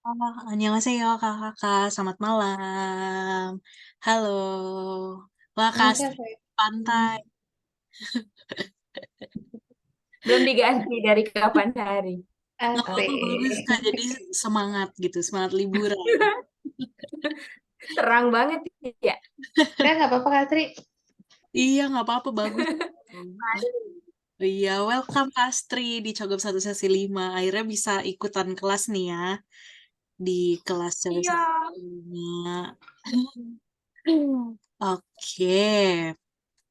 Annyeonghaseyo kakak, selamat malam. Halo. Wah, Masa kasih kayak pantai. belum diganti dari kapan hari. Nggak apa-apa, bagus Asik. Kak. Jadi semangat gitu, semangat liburan. Terang banget ya. Udah nggak apa-apa Katri. Iya, nggak apa-apa, bagus. Iya, welcome Kak Astri di Cogok 1 sesi 5. Akhirnya bisa ikutan kelas nih ya, di kelas Cogok Iya. 1 sesi 5. Oke,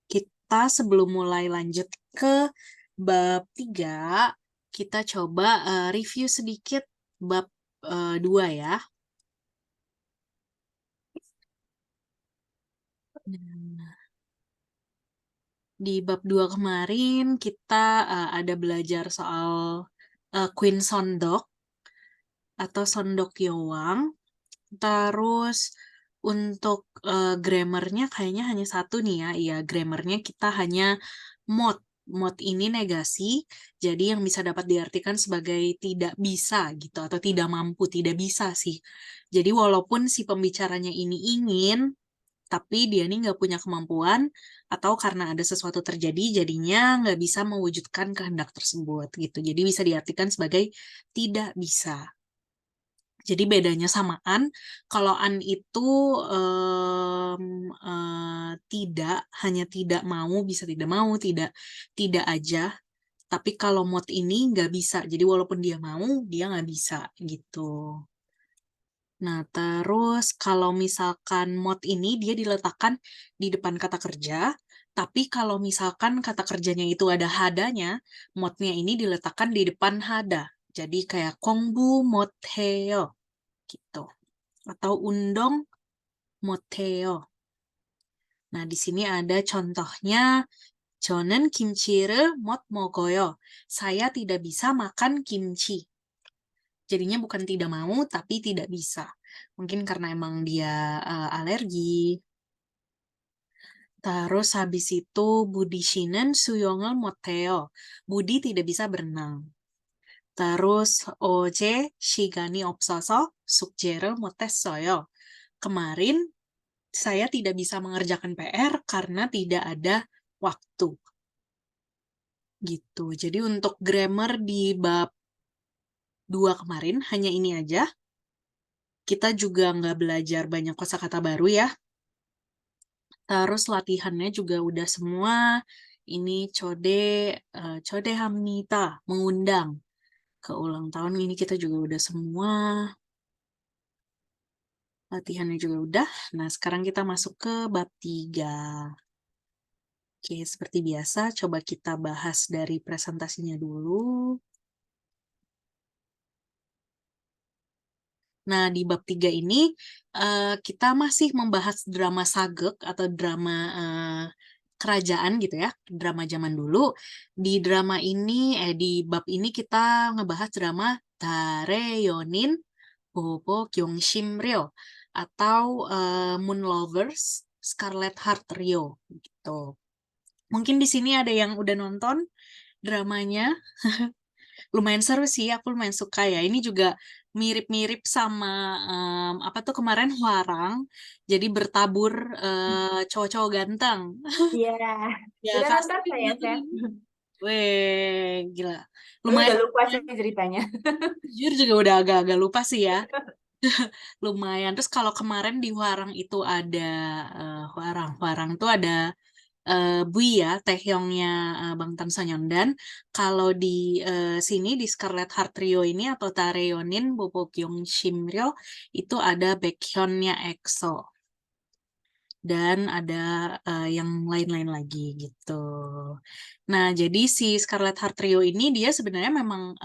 kita sebelum mulai lanjut ke bab 3, kita coba review sedikit bab 2 ya. Nah, di bab 2 kemarin kita ada belajar soal Queen Sondok atau Sondok Yowang. Terus untuk grammarnya kayaknya hanya satu nih ya. Iya, grammarnya kita hanya mod. Mod ini negasi, jadi yang bisa dapat diartikan sebagai tidak bisa gitu, atau tidak mampu, tidak bisa sih. Jadi walaupun si pembicaranya ini ingin, tapi dia ini nggak punya kemampuan, atau karena ada sesuatu terjadi, jadinya nggak bisa mewujudkan kehendak tersebut gitu. Jadi bisa diartikan sebagai tidak bisa. Jadi bedanya samaan, kalau an itu tidak, hanya tidak mau, bisa tidak mau, tidak aja. Tapi kalau mod ini nggak bisa. Jadi walaupun dia mau, dia nggak bisa gitu. Nah, terus kalau misalkan mod ini dia diletakkan di depan kata kerja, tapi kalau misalkan kata kerjanya itu ada hadanya, modnya ini diletakkan di depan hada. Jadi kayak kongbu mod heo gitu. Atau undong moteo. Nah, di sini ada contohnya. 저는 김치를 못 먹어요. Saya tidak bisa makan kimchi. Jadinya bukan tidak mau, tapi tidak bisa. Mungkin karena emang dia alergi. Terus habis itu Budi Shinen suyong을 못해요. Budi tidak bisa berenang. Terus 어제 시간이 없어서 숙제를 못했어요. Kemarin saya tidak bisa mengerjakan PR karena tidak ada waktu gitu. Jadi untuk grammar di bab 2 kemarin hanya ini aja. Kita juga nggak belajar banyak kosakata baru ya. Terus latihannya juga udah semua. Ini code hamnida, mengundang ke ulang tahun ini kita juga udah semua. Latihannya juga udah. Nah, sekarang kita masuk ke bab 3. Oke, seperti biasa, coba kita bahas dari presentasinya dulu. Nah, di bab 3 ini kita masih membahas drama sagek atau drama kerajaan gitu ya, drama zaman dulu. Di drama ini, di bab ini kita ngebahas drama Dareyonin Bobo Gyeongshim Ryo atau Moon Lovers Scarlet Heart Ryo gitu. Mungkin di sini ada yang udah nonton dramanya, lumayan seru sih, aku lumayan suka ya. Ini juga mirip-mirip sama apa tuh kemarin Hwarang, jadi bertabur cowok-cowok ganteng. Iya. Ya Udah nonton kasih saya, nonton Chef. ini. Weh, gila. Tapi udah Lumayan, lupa kan? sih ceritanya. Jujur juga udah agak-agak lupa sih ya. Lumayan. Terus kalau kemarin di Hwarang itu ada Hwarang tuh ada Bui ya, Taehyungnya Bang Tan Sonyeondan. Kalau di sini di Scarlet Heart Trio ini atau Taeyeonin Bobo Kyung Shimryo itu ada Baekhyunnya EXO dan ada yang lain-lain lagi gitu. Nah, jadi si Scarlet Heart Trio ini dia sebenarnya memang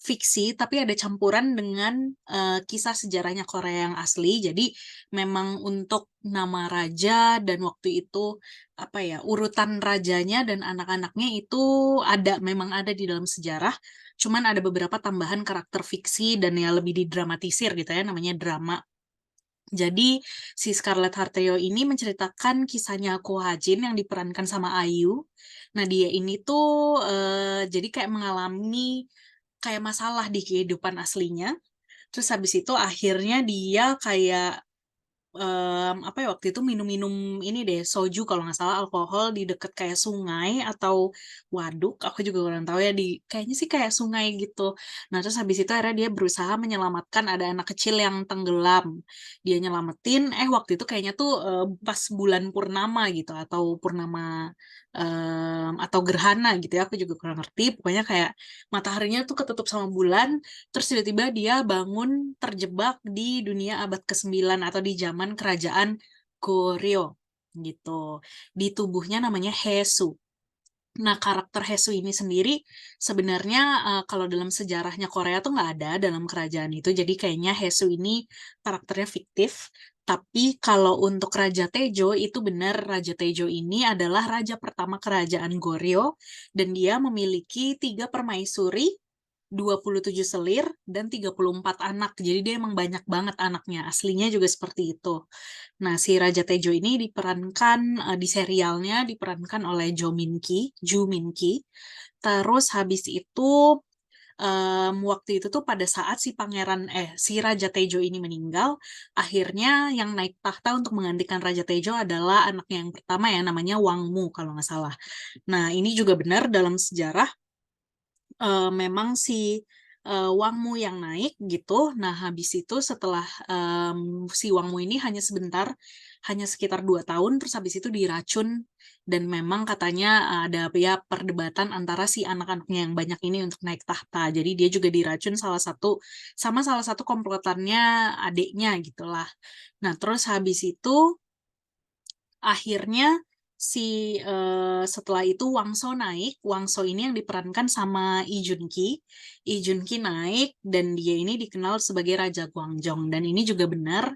fiksi, tapi ada campuran dengan kisah sejarahnya Korea yang asli. Jadi memang untuk nama raja dan waktu itu apa ya urutan rajanya dan anak-anaknya itu memang ada di dalam sejarah. Cuman ada beberapa tambahan karakter fiksi dan ya lebih didramatisir gitu ya, namanya drama. Jadi si Scarlett Harteo ini menceritakan kisahnya Ko Hajin yang diperankan sama Ayu. Nah dia ini tuh jadi kayak mengalami kayak masalah di kehidupan aslinya. Terus habis itu akhirnya dia kayak apa ya waktu itu minum-minum ini deh soju kalau nggak salah alkohol di deket kayak sungai atau waduk aku juga kurang tahu ya di kayaknya sih kayak sungai gitu. Nah terus habis itu akhirnya dia berusaha menyelamatkan ada anak kecil yang tenggelam. Dia nyelamatin waktu itu kayaknya tuh pas bulan purnama gitu atau purnama atau gerhana gitu ya aku juga kurang ngerti pokoknya kayak mataharinya tuh ketutup sama bulan. Terus tiba-tiba dia bangun terjebak di dunia abad ke-9 atau di zaman kerajaan Goryeo gitu. Di tubuhnya namanya Hesu. Nah, karakter Hesu ini sendiri sebenarnya kalau dalam sejarahnya Korea tuh nggak ada dalam kerajaan itu. Jadi kayaknya Hesu ini karakternya fiktif. Tapi kalau untuk Raja Tejo itu benar Raja Tejo ini adalah raja pertama kerajaan Goryeo dan dia memiliki 3 permaisuri, 27 selir, dan 34 anak. Jadi dia emang banyak banget anaknya. Aslinya juga seperti itu. Nah, si Raja Tejo ini diperankan di serialnya diperankan oleh Ju Min-ki. Terus habis itu waktu itu tuh pada saat si Raja Tejo ini meninggal, akhirnya yang naik tahta untuk menggantikan Raja Tejo adalah anaknya yang pertama ya namanya Wang Mu kalau nggak salah. Nah, ini juga benar dalam sejarah memang si Wangmu yang naik gitu. Nah, habis itu setelah si Wangmu ini hanya sebentar, hanya sekitar 2 tahun, terus habis itu diracun dan memang katanya ada ya perdebatan antara si anak-anaknya yang banyak ini untuk naik tahta. Jadi dia juga diracun salah satu komplotannya adiknya gitulah. Nah, terus habis itu akhirnya setelah itu Wangso naik. Wangso ini yang diperankan sama Lee Jun Ki. Lee Jun Ki naik dan dia ini dikenal sebagai Raja Gwangjong dan ini juga benar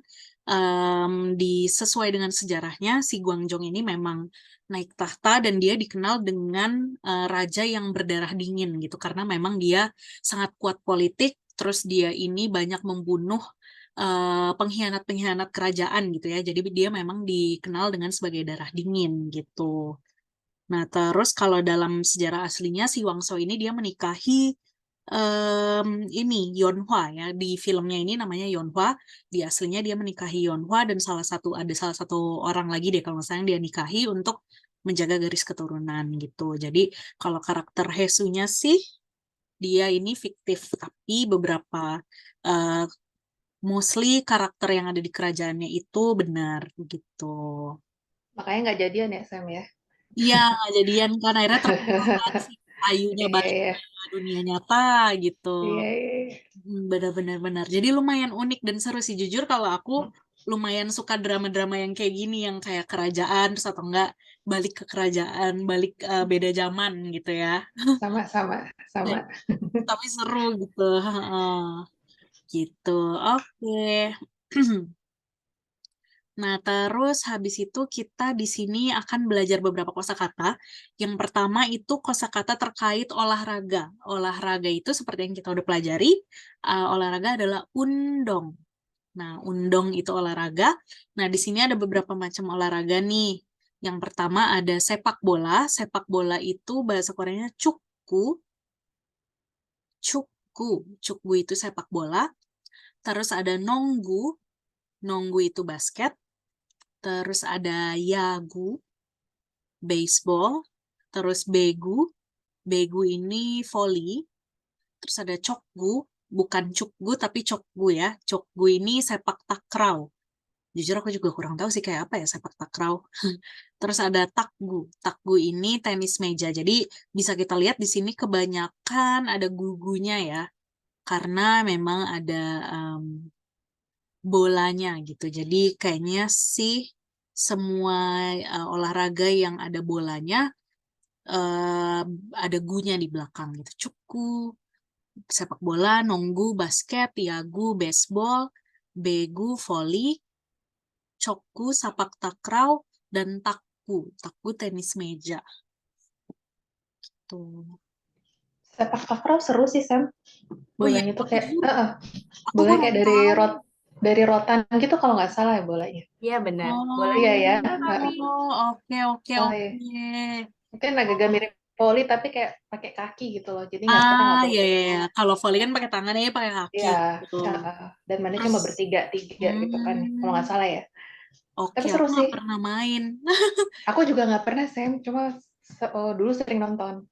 sesuai dengan sejarahnya si Gwangjong ini memang naik tahta dan dia dikenal dengan raja yang berdarah dingin gitu karena memang dia sangat kuat politik terus dia ini banyak membunuh pengkhianat-pengkhianat kerajaan gitu ya. Jadi dia memang dikenal dengan sebagai darah dingin gitu. Nah, terus kalau dalam sejarah aslinya si Wangso ini dia menikahi ini Yonhwa ya. Di filmnya ini namanya Yonhwa. Di aslinya dia menikahi Yonhwa dan ada salah satu orang lagi deh kalau nggak salah yang dia nikahi untuk menjaga garis keturunan gitu. Jadi kalau karakter Hesunya sih dia ini fiktif tapi beberapa eh, mostly karakter yang ada di kerajaannya itu benar gitu. Makanya nggak jadian ya, Sam ya? Iya, nggak jadian kan akhirnya terbunuh kan si Ayunya Iya, balik iya. ke dunia nyata gitu. Iya, iya. Benar-benar benar. Jadi lumayan unik dan seru sih jujur kalau aku lumayan suka drama-drama yang kayak gini yang kayak kerajaan terus atau enggak balik ke kerajaan, balik beda zaman gitu ya. Sama-sama, sama. Tapi seru gitu. Heeh. Gitu. Oke. Nah, terus habis itu kita di sini akan belajar beberapa kosakata. Yang pertama itu kosakata terkait olahraga. Olahraga itu seperti yang kita udah pelajari, olahraga adalah undong. Nah, undong itu olahraga. Nah, di sini ada beberapa macam olahraga nih. Yang pertama ada sepak bola. Sepak bola itu bahasa Koreanya cukgu. Cukgu. Cukgu itu sepak bola. Terus ada nonggu. Nonggu itu basket. Terus ada yagu, baseball, terus begu, begu ini volley, terus ada cokgu, bukan cukgu tapi cokgu ya. Cokgu ini sepak takraw. Jujur aku juga kurang tahu sih kayak apa ya sepak takraw. Terus ada takgu. Takgu ini tenis meja. Jadi bisa kita lihat di sini kebanyakan ada gugunya ya. Karena memang ada em, bolanya gitu. Jadi kayaknya sih semua olahraga yang ada bolanya eh, ada gunya di belakang gitu. Cuku, sepak bola, nonggu, basket, yagu, baseball, begu, volley, cokku, sepak takraw, dan takku. Takku tenis meja. Tuh. Sepak takraw seru sih, Sam. Oh iya, Bolanya tuh kayak, aku bolanya kurang kayak tahu. dari rotan gitu kalau nggak salah ya bolanya. Iya benar. Oh, Iya ya. oke, oke, Oh oke. iya. Mungkin agak-agak mirip volley tapi kayak pakai kaki gitu loh. Jadi kita nggak boleh Ya, ya, ya. pegang. Kalau volley kan pakai tangan ya, pakai kaki Iya, gitu. dan mainnya Terus, cuma bertiga-tiga gitu kan, kalau nggak salah ya. oke, Tapi aku seru sih. nggak pernah main. Aku juga nggak pernah, Sam. Cuma dulu sering nonton.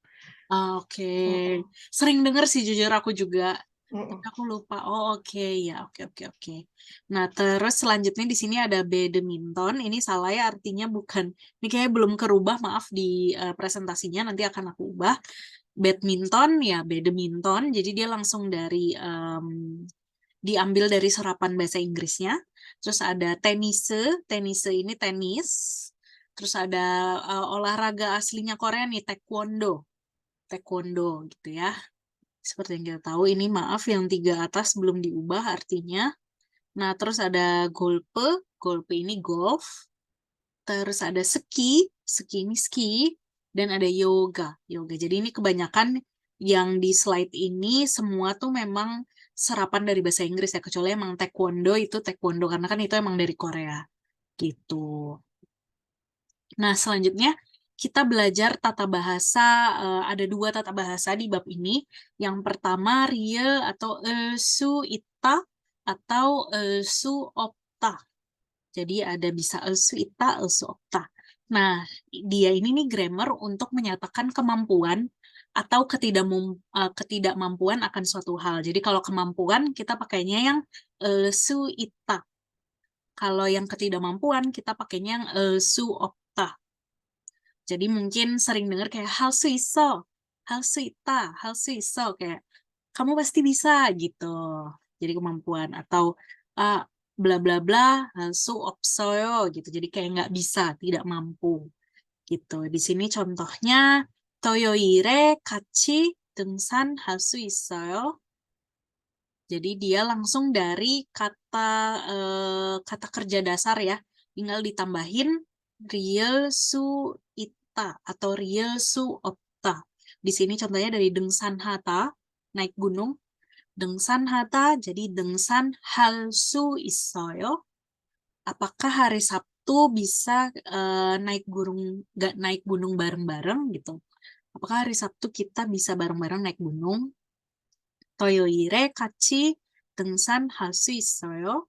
Oke, Mm-mm. sering denger sih jujur aku juga. Tapi Mm-mm. aku lupa. Oh, oke, ya, oke, oke, oke. Nah, terus selanjutnya di sini ada badminton. Ini salah ya, artinya bukan. Ini kayaknya belum kerubah, maaf di presentasinya. Nanti akan aku ubah. Badminton ya, badminton. Jadi dia langsung diambil dari serapan bahasa Inggrisnya. Terus ada tenise. Tenise ini tenis. Terus ada olahraga aslinya Korea nih, taekwondo. Taekwondo gitu ya. Seperti yang kita tahu, ini maaf yang tiga atas belum diubah artinya. Nah, terus ada golpe, golpe ini golf. Terus ada ski, ski ini ski. Dan ada yoga, yoga. Jadi ini kebanyakan yang di slide ini semua tuh memang serapan dari bahasa Inggris ya. Kecuali emang taekwondo itu taekwondo, karena kan itu emang dari Korea. Gitu. Nah, selanjutnya kita belajar tata bahasa. Ada dua tata bahasa di bab ini. Yang pertama, real atau su ita atau su opta. Jadi ada bisa su ita, su opta. Nah, dia ini nih grammar untuk menyatakan kemampuan atau ketidakmampuan akan suatu hal. Jadi kalau kemampuan kita pakainya yang su ita. Kalau yang ketidakmampuan kita pakainya yang su opta. Jadi mungkin sering dengar kayak hal suiso, hal suita, hal suiso kayak kamu pasti bisa gitu. Jadi kemampuan atau ah, bla bla bla hal su opsoyo gitu. Jadi kayak nggak bisa, tidak mampu gitu. Di sini contohnya toyoire kachi dengsan hal suisoyo. Jadi dia langsung dari kata kerja dasar ya. Tinggal ditambahin real su ita atau real su opta. Di sini contohnya dari Dengsan Hata, naik gunung. Dengsan Hata, jadi Dengsan hal su isoyo. Apakah hari Sabtu bisa naik gunung bareng-bareng gitu? Apakah hari Sabtu kita bisa bareng-bareng naik gunung? 토요일에 같이 등산할 수 있어요?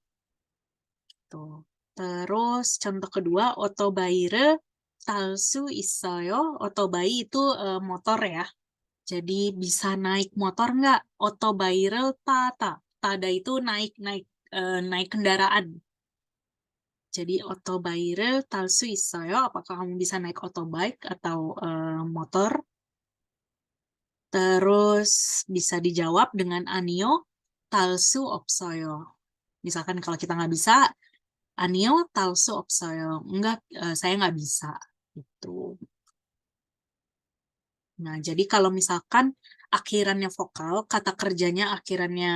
Tuh. Terus contoh kedua, otobaire 탈 수 있어요? Otobai itu motor ya. Jadi bisa naik motor nggak? Otobaire tata. Tada itu naik kendaraan. Jadi otobaire 탈 수 있어요? Apakah kamu bisa naik otobike atau motor? Terus bisa dijawab dengan anio talsu opsoyo. Misalkan kalau kita nggak bisa, anio talsu opsoyo. Enggak, saya nggak bisa. Gitu. Nah, jadi kalau misalkan akhirannya vokal, kata kerjanya akhirannya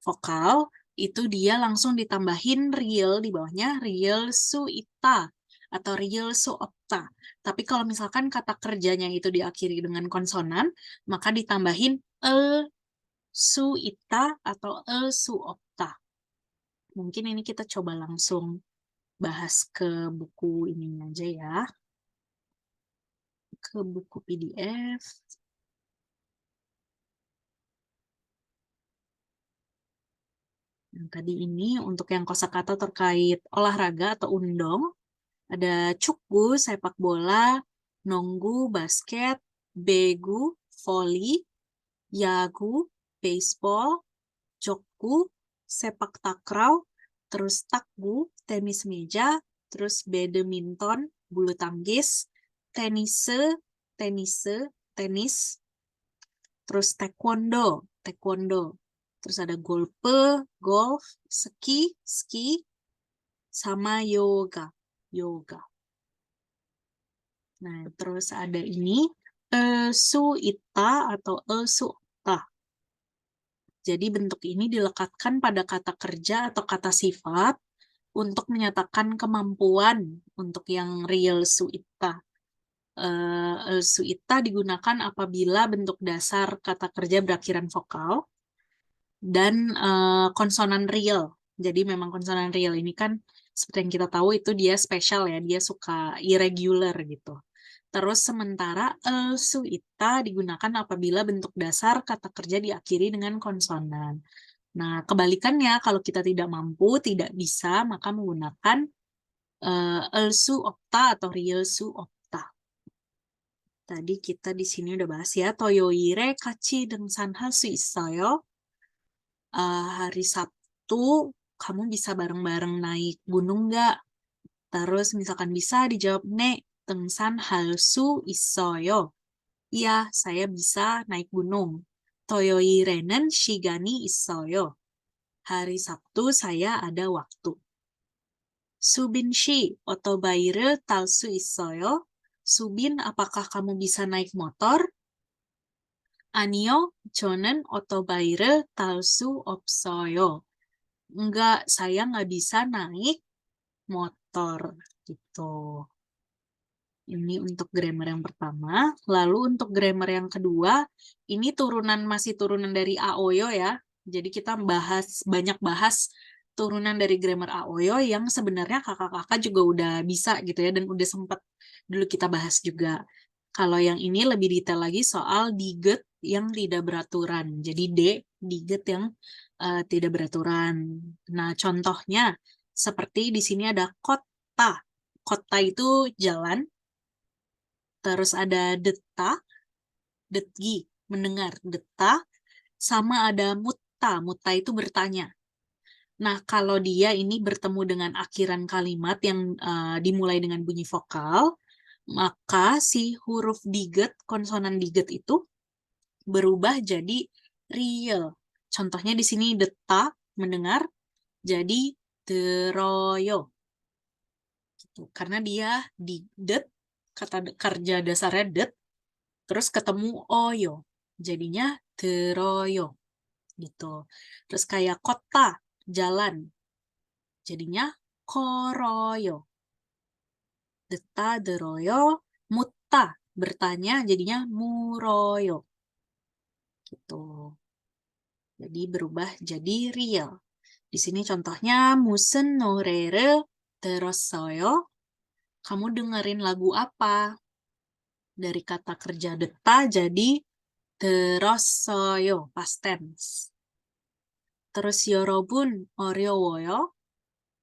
vokal, itu dia langsung ditambahin real di bawahnya, real su ita atau real su opta. Tapi kalau misalkan kata kerjanya itu diakhiri dengan konsonan, maka ditambahin su ita atau su opta. Mungkin ini kita coba langsung bahas ke buku ininya aja ya. Ke buku PDF. Yang tadi ini untuk yang kosakata terkait olahraga atau undong. Ada cukgu, sepak bola, nonggu, basket, begu, volley, yagu, baseball, jokgu, sepak takraw, terus takgu, tenis meja, terus badminton, bulu tangkis, tenise, tenise, tenis, terus taekwondo, taekwondo, terus ada golpe, golf, ski, ski, sama yoga, yoga. Nah, terus ada ini su ita atau su ta. Jadi bentuk ini dilekatkan pada kata kerja atau kata sifat untuk menyatakan kemampuan untuk yang real su ita. Su ita digunakan apabila bentuk dasar kata kerja berakhiran vokal dan konsonan real. Jadi memang konsonan real ini kan seperti yang kita tahu itu dia spesial ya, dia suka irregular gitu. Terus sementara su ita digunakan apabila bentuk dasar kata kerja diakhiri dengan konsonan. Nah, kebalikannya kalau kita tidak mampu, tidak bisa, maka menggunakan su opta atau real su opta. Tadi kita di sini udah bahas ya, toyoire kachi dengsanhal su 있어요. Hari Sabtu kamu bisa bareng-bareng naik gunung nggak? Terus misalkan bisa dijawab ne 등산할 수 있어요. Iya, saya bisa naik gunung. 토요일에는 시간이 있어요. Hari Sabtu saya ada waktu. 수빈 씨, 오토바이를 탈 수 있어요? Subin, apakah kamu bisa naik motor? 아니요, 저는 오토바이를 탈 수 없어요. Enggak, saya nggak bisa naik motor. Gitu. Ini untuk grammar yang pertama. Lalu untuk grammar yang kedua, ini masih turunan dari aoyo ya. Jadi kita banyak bahas turunan dari grammar aoyo yang sebenarnya kakak-kakak juga udah bisa gitu ya, dan udah sempat dulu kita bahas juga. Kalau yang ini lebih detail lagi soal diget yang tidak beraturan. Jadi diget yang tidak beraturan. Nah, contohnya seperti di sini ada kota. Kota itu jalan. Terus ada deta, detgi, mendengar, deta, sama ada mutta. Mutta itu bertanya. Nah, kalau dia ini bertemu dengan akhiran kalimat yang dimulai dengan bunyi vokal, maka si huruf diget, konsonan diget itu berubah jadi real. Contohnya di sini deta, mendengar, jadi deroyo. Gitu. Karena dia didet, kata kerja dasarnya det, terus ketemu oyo, jadinya deroyo gitu. Terus kayak kota, jalan, jadinya koroyo. Deta, deroyo, mutta, bertanya, jadinya muroyo. Gitu. Jadi berubah jadi real. Di sini contohnya musen 노래를 들었어요. Kamu dengerin lagu apa? Dari kata kerja deta jadi 들었어요, past tense. terus 여러분 어려워요?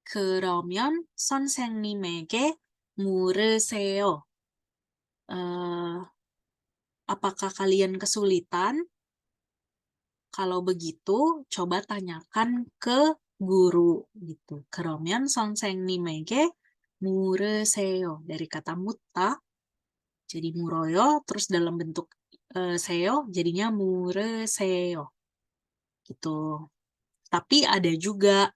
그러면 선생님에게 물으세요. Apakah kalian kesulitan? Kalau begitu, coba tanyakan ke guru gitu. 그러면 선생님에게 물으세요. Dari kata mutta jadi muroyo, terus dalam bentuk seo jadinya mu르세요. Gitu. Tapi ada juga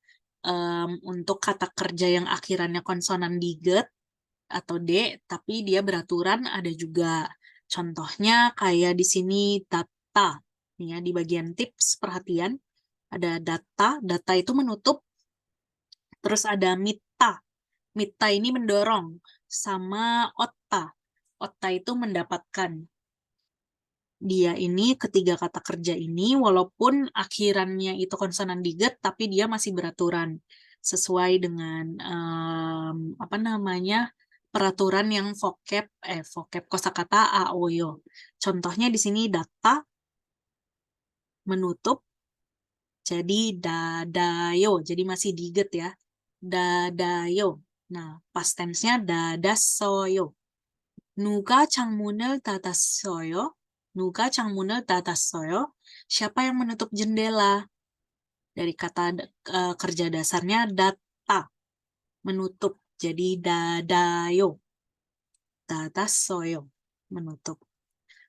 untuk kata kerja yang akhirannya konsonan diget atau D, tapi dia beraturan ada juga. Contohnya kayak di sini data. Nih ya, di bagian tips perhatian ada data, data itu menutup. Terus ada mita. Mita ini mendorong sama otta. Otta itu mendapatkan. Dia ini ketiga kata kerja ini walaupun akhirannya itu konsonan diget tapi dia masih beraturan sesuai dengan apa namanya peraturan yang vocab kosakata aoyo. Contohnya di sini data menutup jadi dadayo, jadi masih diget ya. Dadayo. Nah, past tense-nya dadasoyo. 누가 창문을 닫았어요? 누가 창문을 닫았어요? Siapa yang menutup jendela? Dari kata kerja dasarnya data, menutup. Jadi dadayo. 닫았어요. menutup.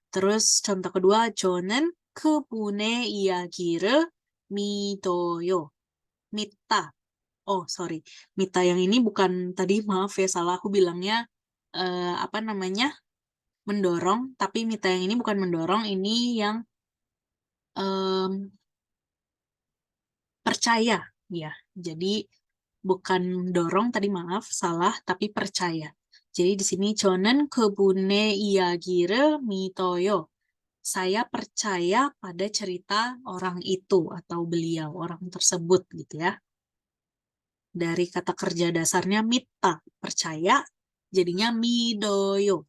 Terus contoh kedua, 저는 그분의 이야기를 믿어요. Mita. Oh, sorry. Mita yang ini bukan tadi, maaf ya, salah aku bilangnya apa namanya? Mendorong, tapi mita yang ini bukan mendorong, ini yang percaya ya. Jadi bukan dorong tadi, maaf salah, tapi percaya. Jadi di sini 저는 그분의 이야기를 믿어요. Saya percaya pada cerita orang itu atau beliau, orang tersebut gitu ya. Dari kata kerja dasarnya mita, percaya, jadinya midoyo.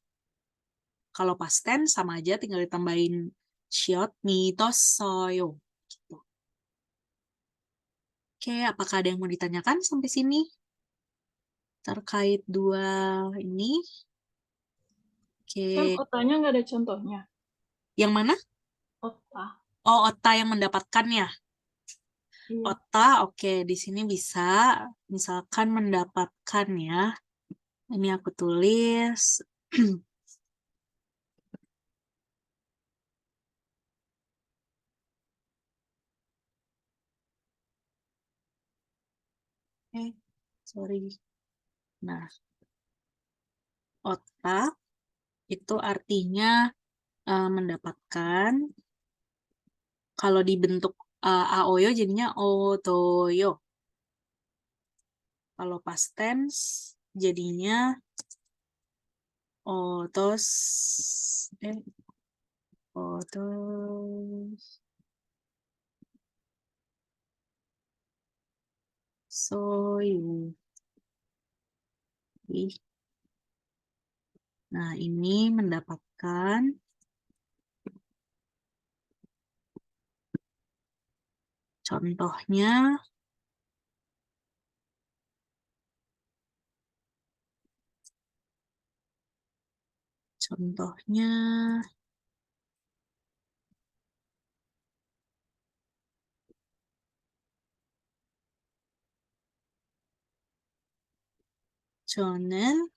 Kalau past tense sama aja, tinggal ditambahin shiot midossoyo. Gitu. Oke, apakah ada yang mau ditanyakan sampai sini? Terkait dua ini? Oke. Sam, otanya nggak ada contohnya. Yang mana? Ota. Oh, ota yang mendapatkannya. Iya. Ota, oke. Di sini bisa, misalkan mendapatkan ya. Ini aku tulis. Sorry. Nah, ota itu artinya mendapatkan. Kalau dibentuk aoyo jadinya otoyo. Kalau past tense jadinya otos otos soyu. Nah, ini mendapatkan contohnya 저는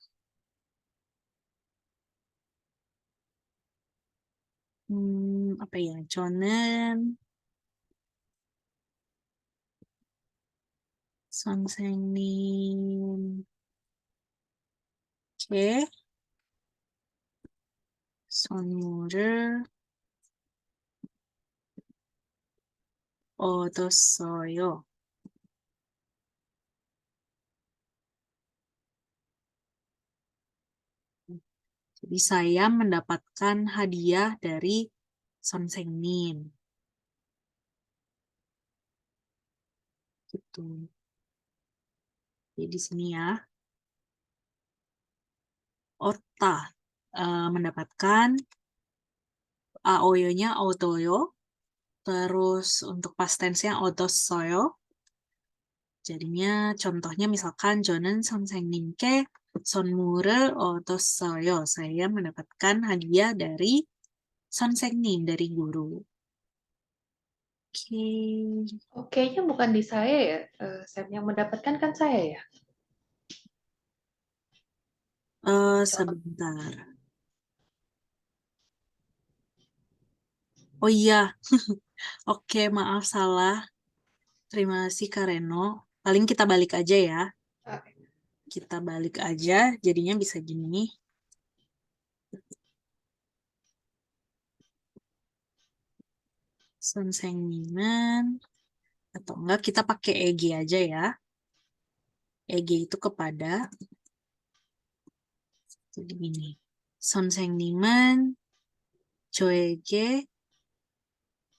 apa ya? 저는 선생님께 선물을 얻었어요. Jadi saya mendapatkan hadiah dari 선생님. Gitu. Jadi di sini ya. Ota mendapatkan aoyo-nya otoyo. Terus untuk past tense-nya 얻었어요. Jadinya contohnya misalkan 저는 선생님께 선물을 얻었어요. Saya mendapatkan hadiah dari 선생님, dari guru. Oke. Oke-nya bukan di saya ya, Sam. Yang mendapatkan kan saya ya. Sebentar. Oh iya. Oke, maaf salah. Terima kasih Kak Reno. Paling kita balik aja ya. Kita balik aja, jadinya bisa gini. 선생님은 atau enggak kita pakai EG aja ya. EG itu kepada jadi gini. 선생님은 저에게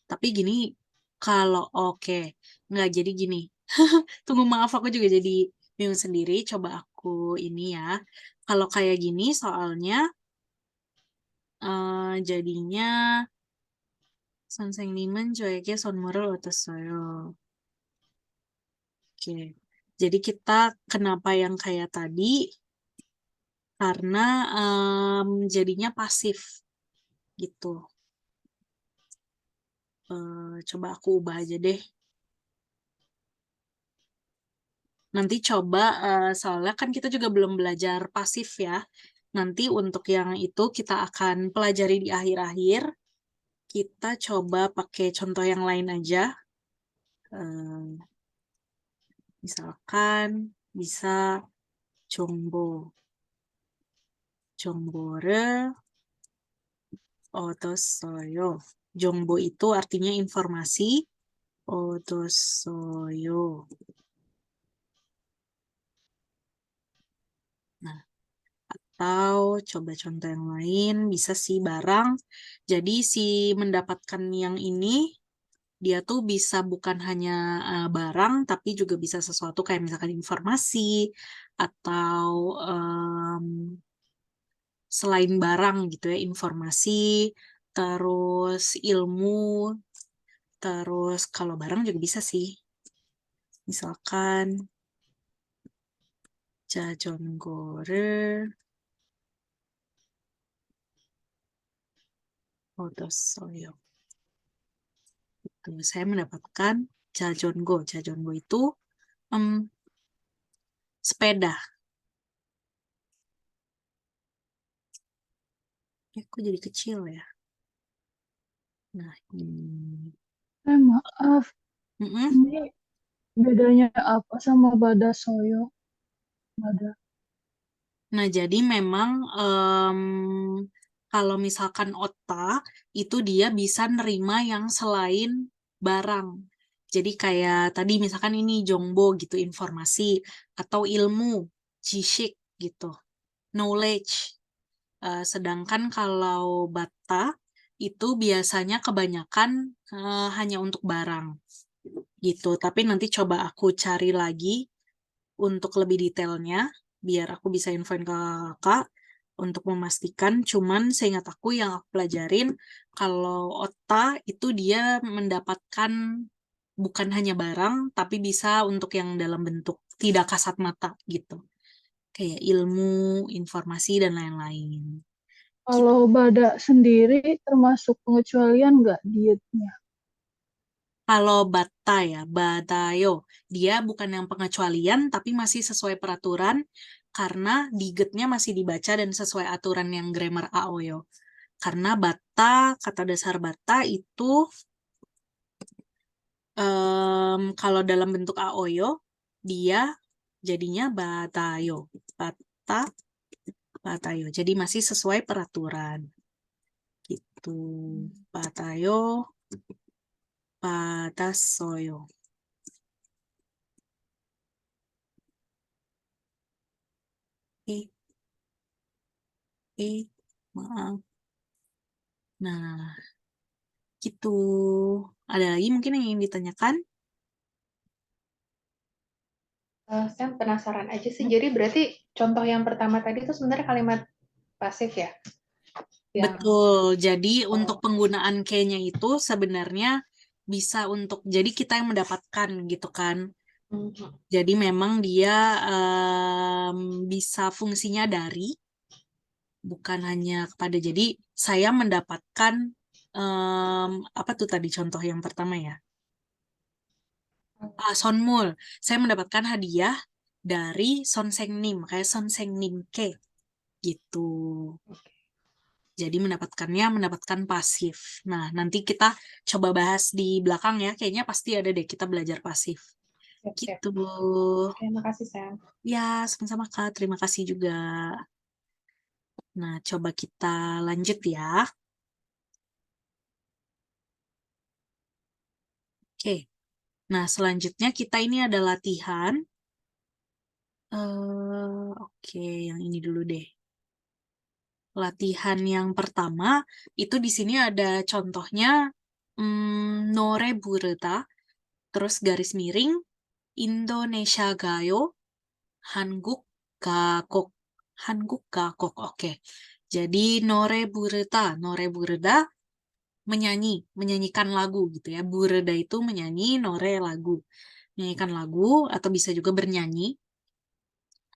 tapi gini kalau oke nggak jadi gini. Tunggu maaf aku juga jadi bingung sendiri. Coba aku ini ya. Kalau kayak gini soalnya jadinya 선생님은 저에게 선물을 얻었어요. Oke. Jadi kita kenapa yang kayak tadi? Karena jadinya pasif gitu. Coba aku ubah aja deh. Nanti coba, soalnya kan kita juga belum belajar pasif ya. Nanti untuk yang itu kita akan pelajari di akhir-akhir. Kita coba pakai contoh yang lain aja. Misalkan bisa 정보. 정보를 얻었어요. 정보 itu artinya informasi. 얻었어요. Nah, atau coba contoh yang lain, bisa sih barang. Jadi si mendapatkan yang ini, dia tuh bisa bukan hanya barang, tapi juga bisa sesuatu kayak misalkan informasi, atau selain barang gitu ya, informasi, terus ilmu, terus kalau barang juga bisa sih. Misalkan 자전거를 얻었어요. Tuh, saya mendapatkan 자전거. 자전거 itu sepeda. Kok jadi kecil ya? Nah, ini. Maaf, Mm-mm. ini bedanya apa sama badasoyo? Bada. Nah, jadi memang kalau misalkan otak itu dia bisa nerima yang selain barang. Jadi kayak tadi misalkan ini jongbo gitu, informasi atau ilmu, jishik gitu, knowledge. Sedangkan kalau bata itu biasanya kebanyakan hanya untuk barang gitu. Tapi nanti coba aku cari lagi untuk lebih detailnya biar aku bisa infoin ke kakak untuk memastikan. Cuman seingat aku yang aku pelajarin kalau otak itu dia mendapatkan bukan hanya barang tapi bisa untuk yang dalam bentuk tidak kasat mata gitu. Kayak ilmu, informasi dan lain-lain. Kalau bada sendiri termasuk pengecualian nggak dietnya? Kalau bata ya, batayo, dia bukan yang pengecualian tapi masih sesuai peraturan karena digetnya masih dibaca dan sesuai aturan yang grammar AOYO. Karena bata, kata dasar bata itu kalau dalam bentuk AOYO, dia jadinya batayo. Bata, batayo. Jadi masih sesuai peraturan. Gitu. Batayo, batasoyo. Maaf. Nah, gitu. Ada lagi mungkin yang ingin ditanyakan? Saya penasaran aja sih. Jadi berarti contoh yang pertama tadi itu sebenarnya kalimat pasif ya? Yang Betul. Jadi untuk oh, penggunaan ke-nya itu sebenarnya bisa untuk, jadi kita yang mendapatkan gitu kan. mhm. Jadi memang dia bisa fungsinya dari, bukan hanya kepada. Jadi saya mendapatkan, apa tuh tadi contoh yang pertama ya? Sonmul. Saya mendapatkan hadiah dari Sonsengnim, kayak Sonsengnim ke gitu. Jadi mendapatkan pasif. Nah, nanti kita coba bahas di belakang ya. Kayaknya pasti ada deh kita belajar pasif. Siap-siap. Gitu. Terima kasih, Sam. Ya, sama-sama Kak. Terima kasih juga. Nah, coba kita lanjut ya. Oke. Nah, selanjutnya kita ini ada latihan. Oke, yang ini dulu deh. Latihan yang pertama itu di sini ada contohnya Nore Bureta, terus garis miring Indonesia Gayo, Hanguk Gakok. Hanguk Gakok, oke. Jadi Nore Bureta menyanyi, menyanyikan lagu gitu ya. Bureda itu menyanyi, Nore lagu. Menyanyikan lagu atau bisa juga bernyanyi.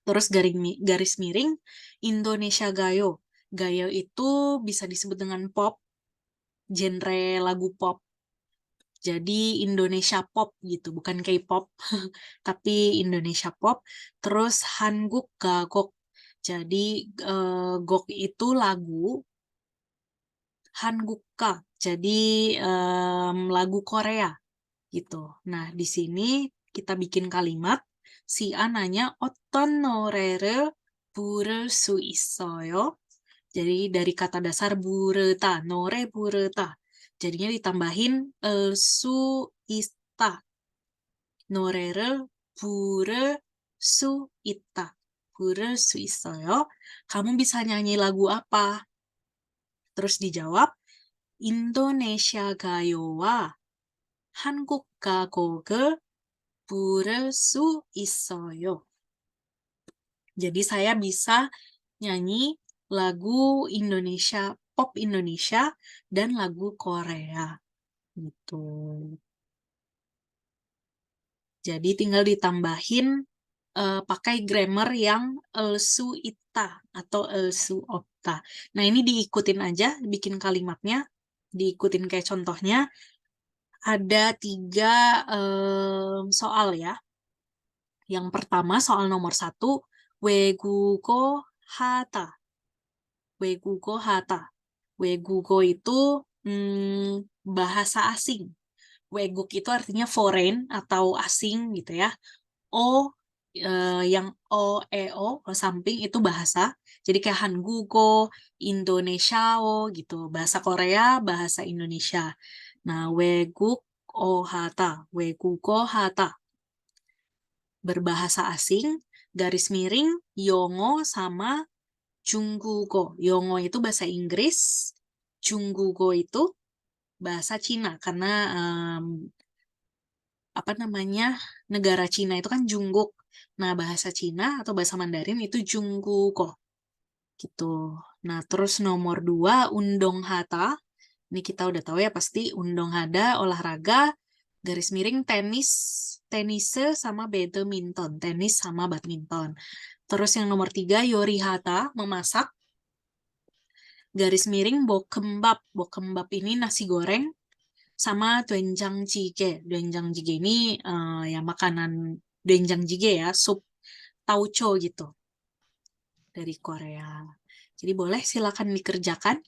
Terus garis miring Indonesia Gayo. Gayo itu bisa disebut dengan pop, genre lagu pop. Jadi Indonesia pop gitu, bukan K-pop, tapi Indonesia pop. Terus Hanguk Gakok. Jadi gok itu lagu, Hangukka. Jadi lagu Korea gitu. Nah, di sini kita bikin kalimat. Si A nanya, 어떤 노래를 부를 수 있어요? Jadi dari kata dasar bu르다, 노래 부르다. Jadinya ditambahin su ista. 노래를 부를 수 있다. 부를 수 있어요. Kamu bisa nyanyi lagu apa? Terus dijawab, Indonesia 가요와 한국 가곡을 부를 수 있어요. Jadi saya bisa nyanyi lagu Indonesia, pop Indonesia, dan lagu Korea. Gitu. Jadi tinggal ditambahin pakai grammar yang elsu ita atau elsu opta. Nah, ini diikutin aja, bikin kalimatnya, diikutin kayak contohnya. Ada 3 soal ya. Yang pertama, soal nomor 1, 외국어 하다. 외국어 하다. 외국어 itu bahasa asing. 외국 itu artinya foreign atau asing gitu ya. O yang O, E, O ke samping itu bahasa. Jadi kayak 한국어, Indonesiao gitu. Bahasa Korea, bahasa Indonesia. Nah, 외국어 하다. 외국어 하다. Berbahasa asing, garis miring, 영어 sama 중국어. 영어 itu bahasa Inggris, 중국어 itu bahasa Cina karena apa namanya negara Cina itu kan Jungguk. Nah, bahasa Cina atau bahasa Mandarin itu Jungguko gitu. Nah, terus nomor 2, Undong Hata. Ini kita udah tahu ya pasti Undong Hada olahraga, garis miring tenis, tenise sama badminton, tenis sama badminton. Terus yang nomor 3, Yori Hata, memasak, garis miring bokembap. Bokembap ini nasi goreng sama doenjang jjigae. Doenjang jjigae ini ya makanan doenjang jjigae ya, sup tauco gitu dari Korea. Jadi boleh silakan dikerjakan.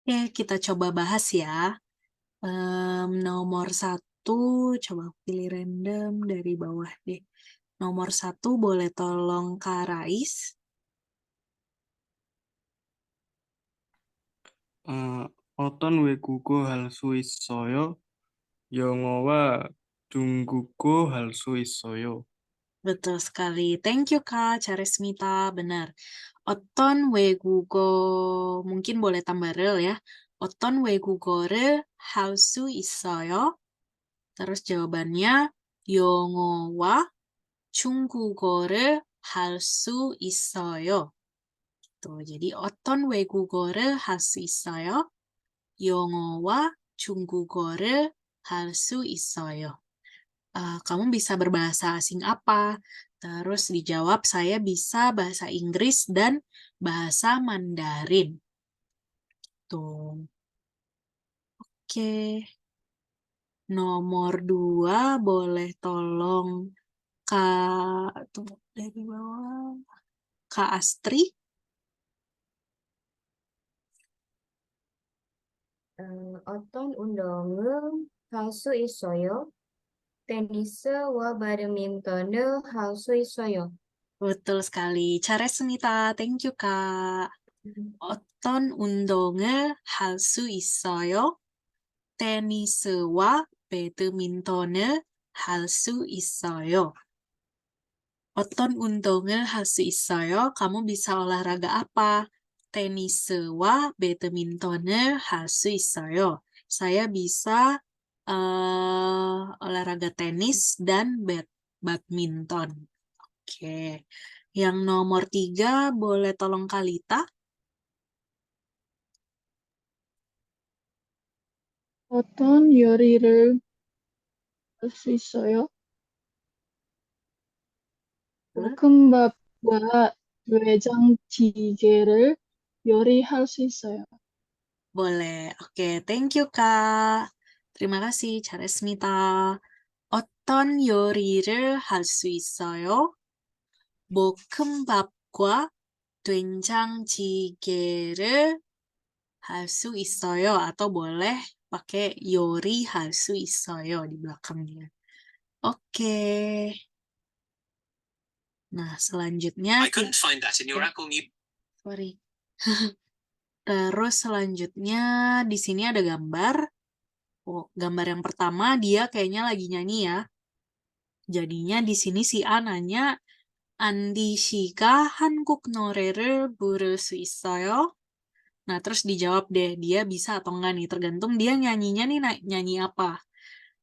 Oke, kita coba bahas ya. Nomor satu, coba pilih random dari bawah deh. Nomor satu boleh tolong Kak Rais. 어떤 외국어 할 수 있어요? 영어와 중국어 할 수 있어요. Betul sekali. Thank you Kak Charismita. Benar. Oton 외국어 mungkin boleh tambah rel ya. 어떤 외국어를 할 수 있어요? Terus jawabannya 영어와 중국어를 할 수 있어요. Tuh, jadi 어떤 외국어를 할 수 있어요? 영어와 중국어를 할 수 있어요. Kamu bisa berbahasa asing apa? Terus dijawab, saya bisa bahasa Inggris dan bahasa Mandarin. Tuh. Oke. Nomor dua, boleh tolong Kak, tunggu dari bawah. Kak Astri. 어떤 운동을 할 수 있어요? 테니스와 배드민턴을 할 수 있어요. Betul sekali. Charesmita, thank you Kak. 어떤 운동을 할 수 있어요? 테니스와 배드민턴을 할 수 있어요. 어떤 운동을 할 수 있어요? Kamu bisa olahraga apa? 테니스와 배드민턴을 할 수 있어요. Saya bisa olahraga tenis dan badminton. Oke. Yang nomor tiga, boleh tolong Kalita? 어떤 요리를 할 수 있어요? 볶음밥과 된장찌개를 요리할 수 있어요. Boleh. Oke, thank you, Kak. Terima kasih, Charesmita. 어떤 요리를 할 수 있어요? 볶음밥과 된장찌개를 할 수 있어요. Atau boleh pakai 요리 할 수 있어요 di belakangnya. Oke. Nah, selanjutnya I couldn't find that in your Apple Music. sorry. Terus selanjutnya di sini ada gambar. Oh, gambar yang pertama dia kayaknya lagi nyanyi ya. Jadinya di sini si A nanya, Andi 씨가 한국 노래를 부를 수 있어요? Nah, terus dijawab deh, dia bisa atau enggak nih, tergantung dia nyanyinya nih nyanyi apa.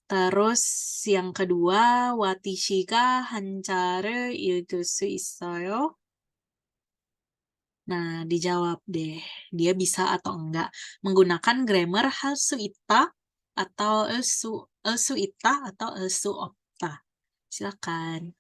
Terus yang kedua, Wati 씨가 한자를 읽을 수 있어요? Nah, dijawab deh, dia bisa atau enggak. Menggunakan grammar 할 수 있다 atau 을 수 있다 atau 을 수 없다. Silakan.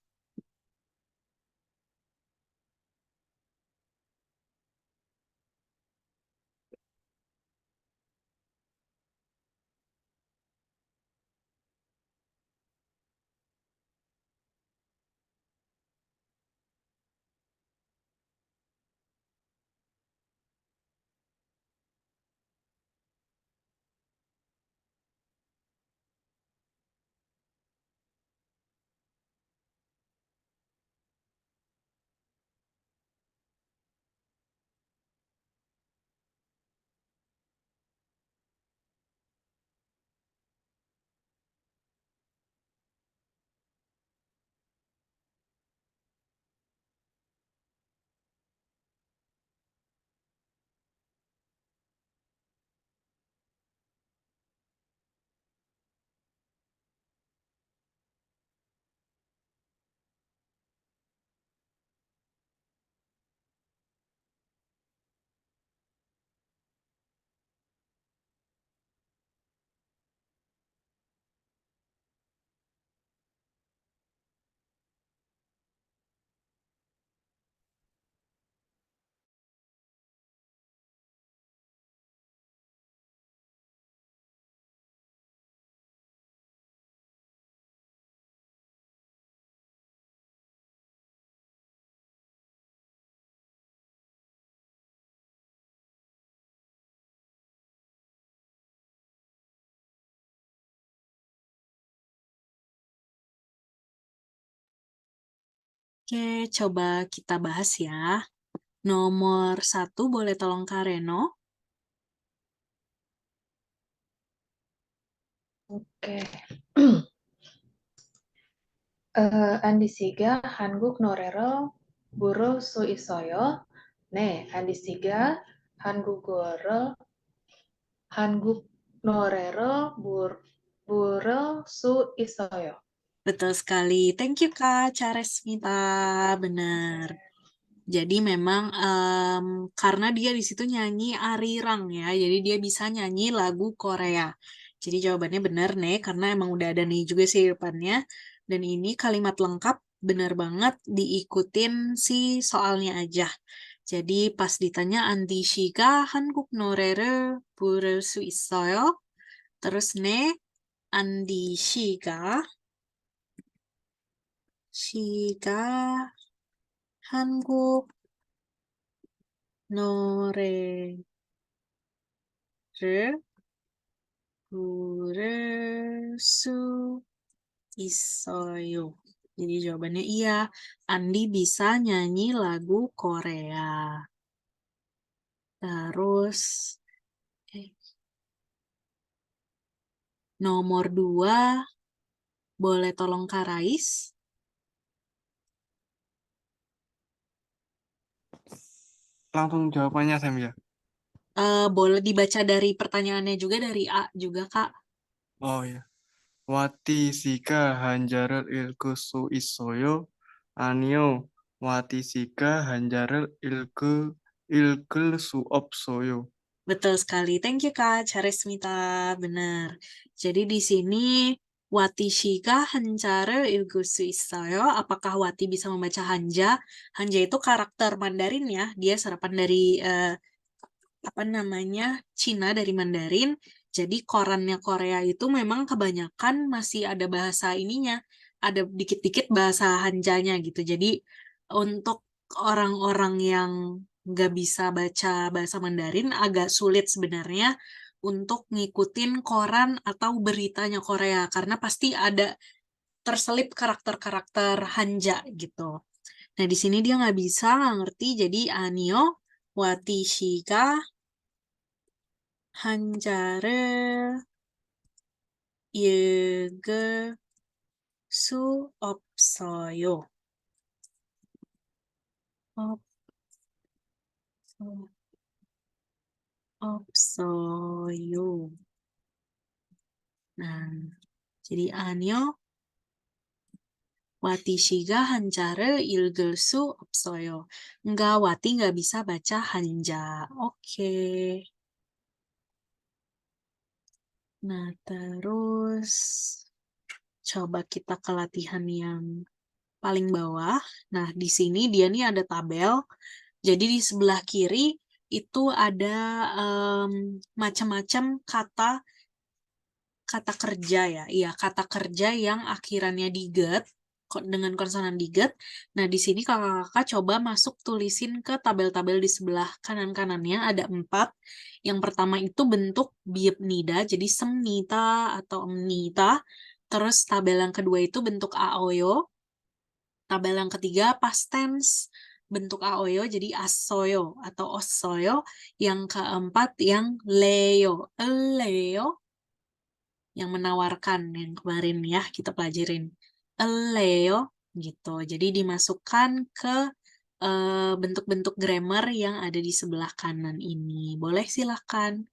Oke, coba kita bahas ya. Nomor 1 boleh tolong Kak Reno. Oke. Andisiga 한국 노래를 부를 수 있어요? 네, 안디시가 한국 노래를 부를 수 있어요. Betul sekali. Thank you Kak Charesmita. Benar. Jadi memang karena dia di situ nyanyi arirang ya, jadi dia bisa nyanyi lagu Korea. Jadi jawabannya benar nih, karena emang udah ada nih juga sih depannya. Dan ini kalimat lengkap benar banget diikutin si soalnya aja. Jadi pas ditanya Andy 씨가 한국 노래를 부를 수 있어요? Terus nih Andy 씨가 한국 노래를 부를 수 있어요. Jadi jawabannya iya, Andi bisa nyanyi lagu Korea. Terus eh, nomor 2, boleh tolong Kak Rais? Langsung jawabannya Sam ya. Boleh dibaca dari pertanyaannya juga dari A juga Kak. Oh ya. Wati siga hanjar을 읽을 수 있어요? 아니요. 와티 시가 한자를 읽을 수 없어요. Betul sekali. Thank you Kak Charismita. Benar. Jadi di sini Wati Shika Hancare Ilgusu Isayo. Apakah Wati bisa membaca Hanja? Hanja itu karakter Mandarin ya. Dia serapan dari apa namanya Cina dari Mandarin. Jadi korannya Korea itu memang kebanyakan masih ada bahasa ininya. Ada dikit-dikit bahasa Hanjanya gitu. Jadi untuk orang-orang yang nggak bisa baca bahasa Mandarin agak sulit sebenarnya untuk ngikutin koran atau beritanya Korea karena pasti ada terselip karakter-karakter Hanja gitu. Nah di sini dia nggak bisa nggak ngerti jadi Anio Watishiga 한자를 읽을 수 없어요. 없, 없어요. Nah, jadi 아니요, Wati Shiga 한자를 읽을 수 없어요. Enggak, Wati nggak bisa baca Hanja. Oke. Nah, terus coba kita ke latihan yang paling bawah. Nah, di sini dia nih ada tabel. Jadi di sebelah kiri itu ada macam-macam kata kerja ya. Iya, kata kerja yang akhirannya diget dengan konsonan diget. Nah, di sini kakak-kakak coba masuk tulisin ke tabel-tabel di sebelah kanan-kanannya ada 4. Yang pertama itu bentuk biepnida, jadi semnita atau emnita. Terus tabel yang kedua itu bentuk aoyo. Tabel yang ketiga past tense bentuk aoyo jadi asoyo atau osoyo. Yang keempat yang leo. Leo yang menawarkan yang kemarin ya kita pelajarin. Leo gitu. Jadi dimasukkan ke bentuk-bentuk grammar yang ada di sebelah kanan ini. Boleh silakan.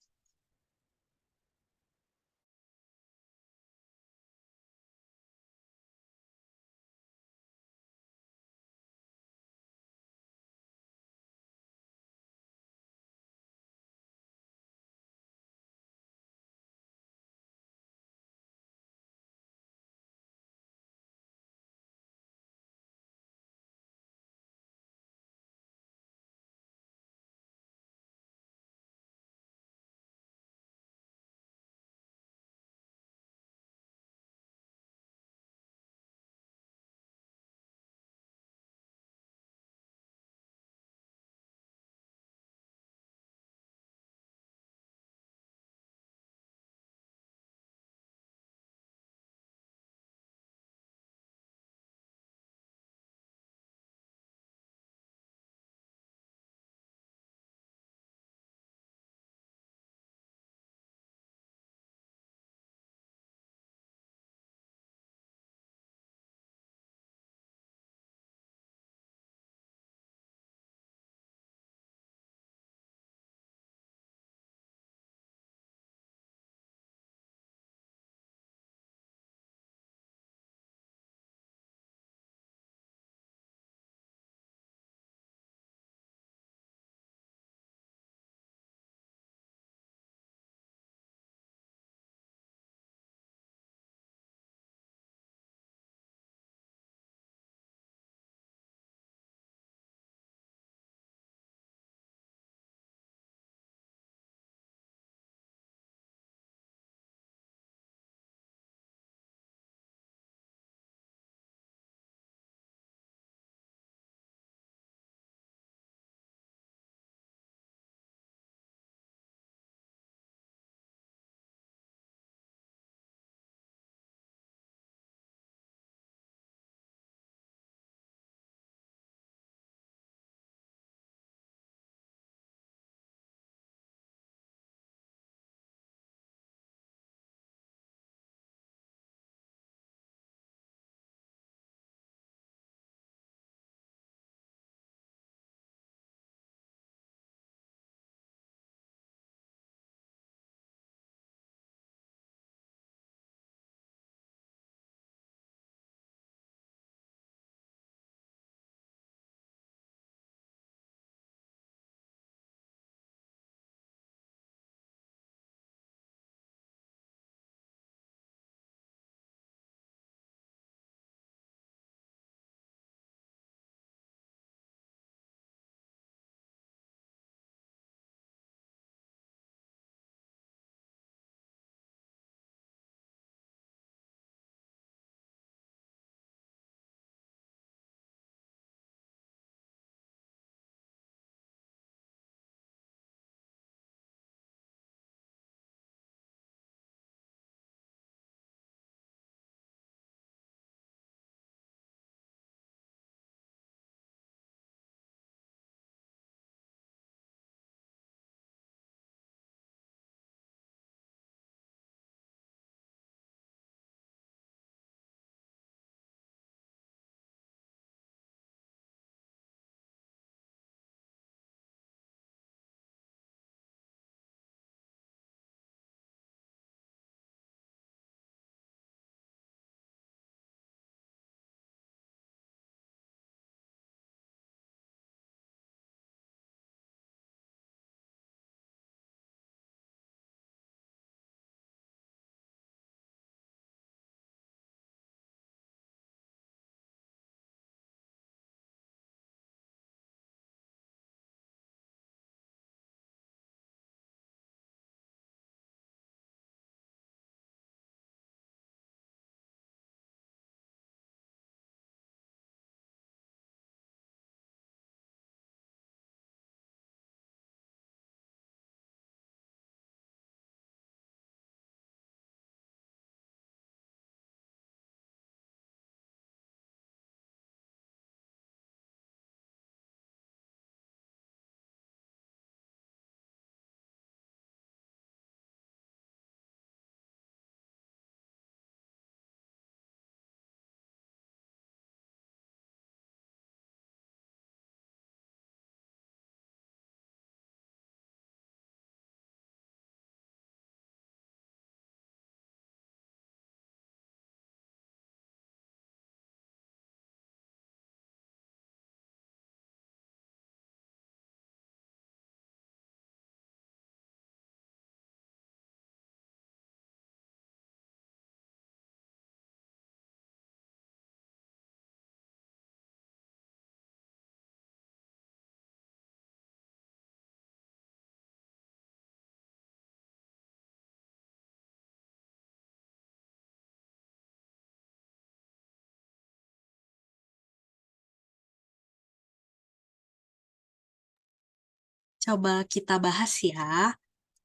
Coba kita bahas ya.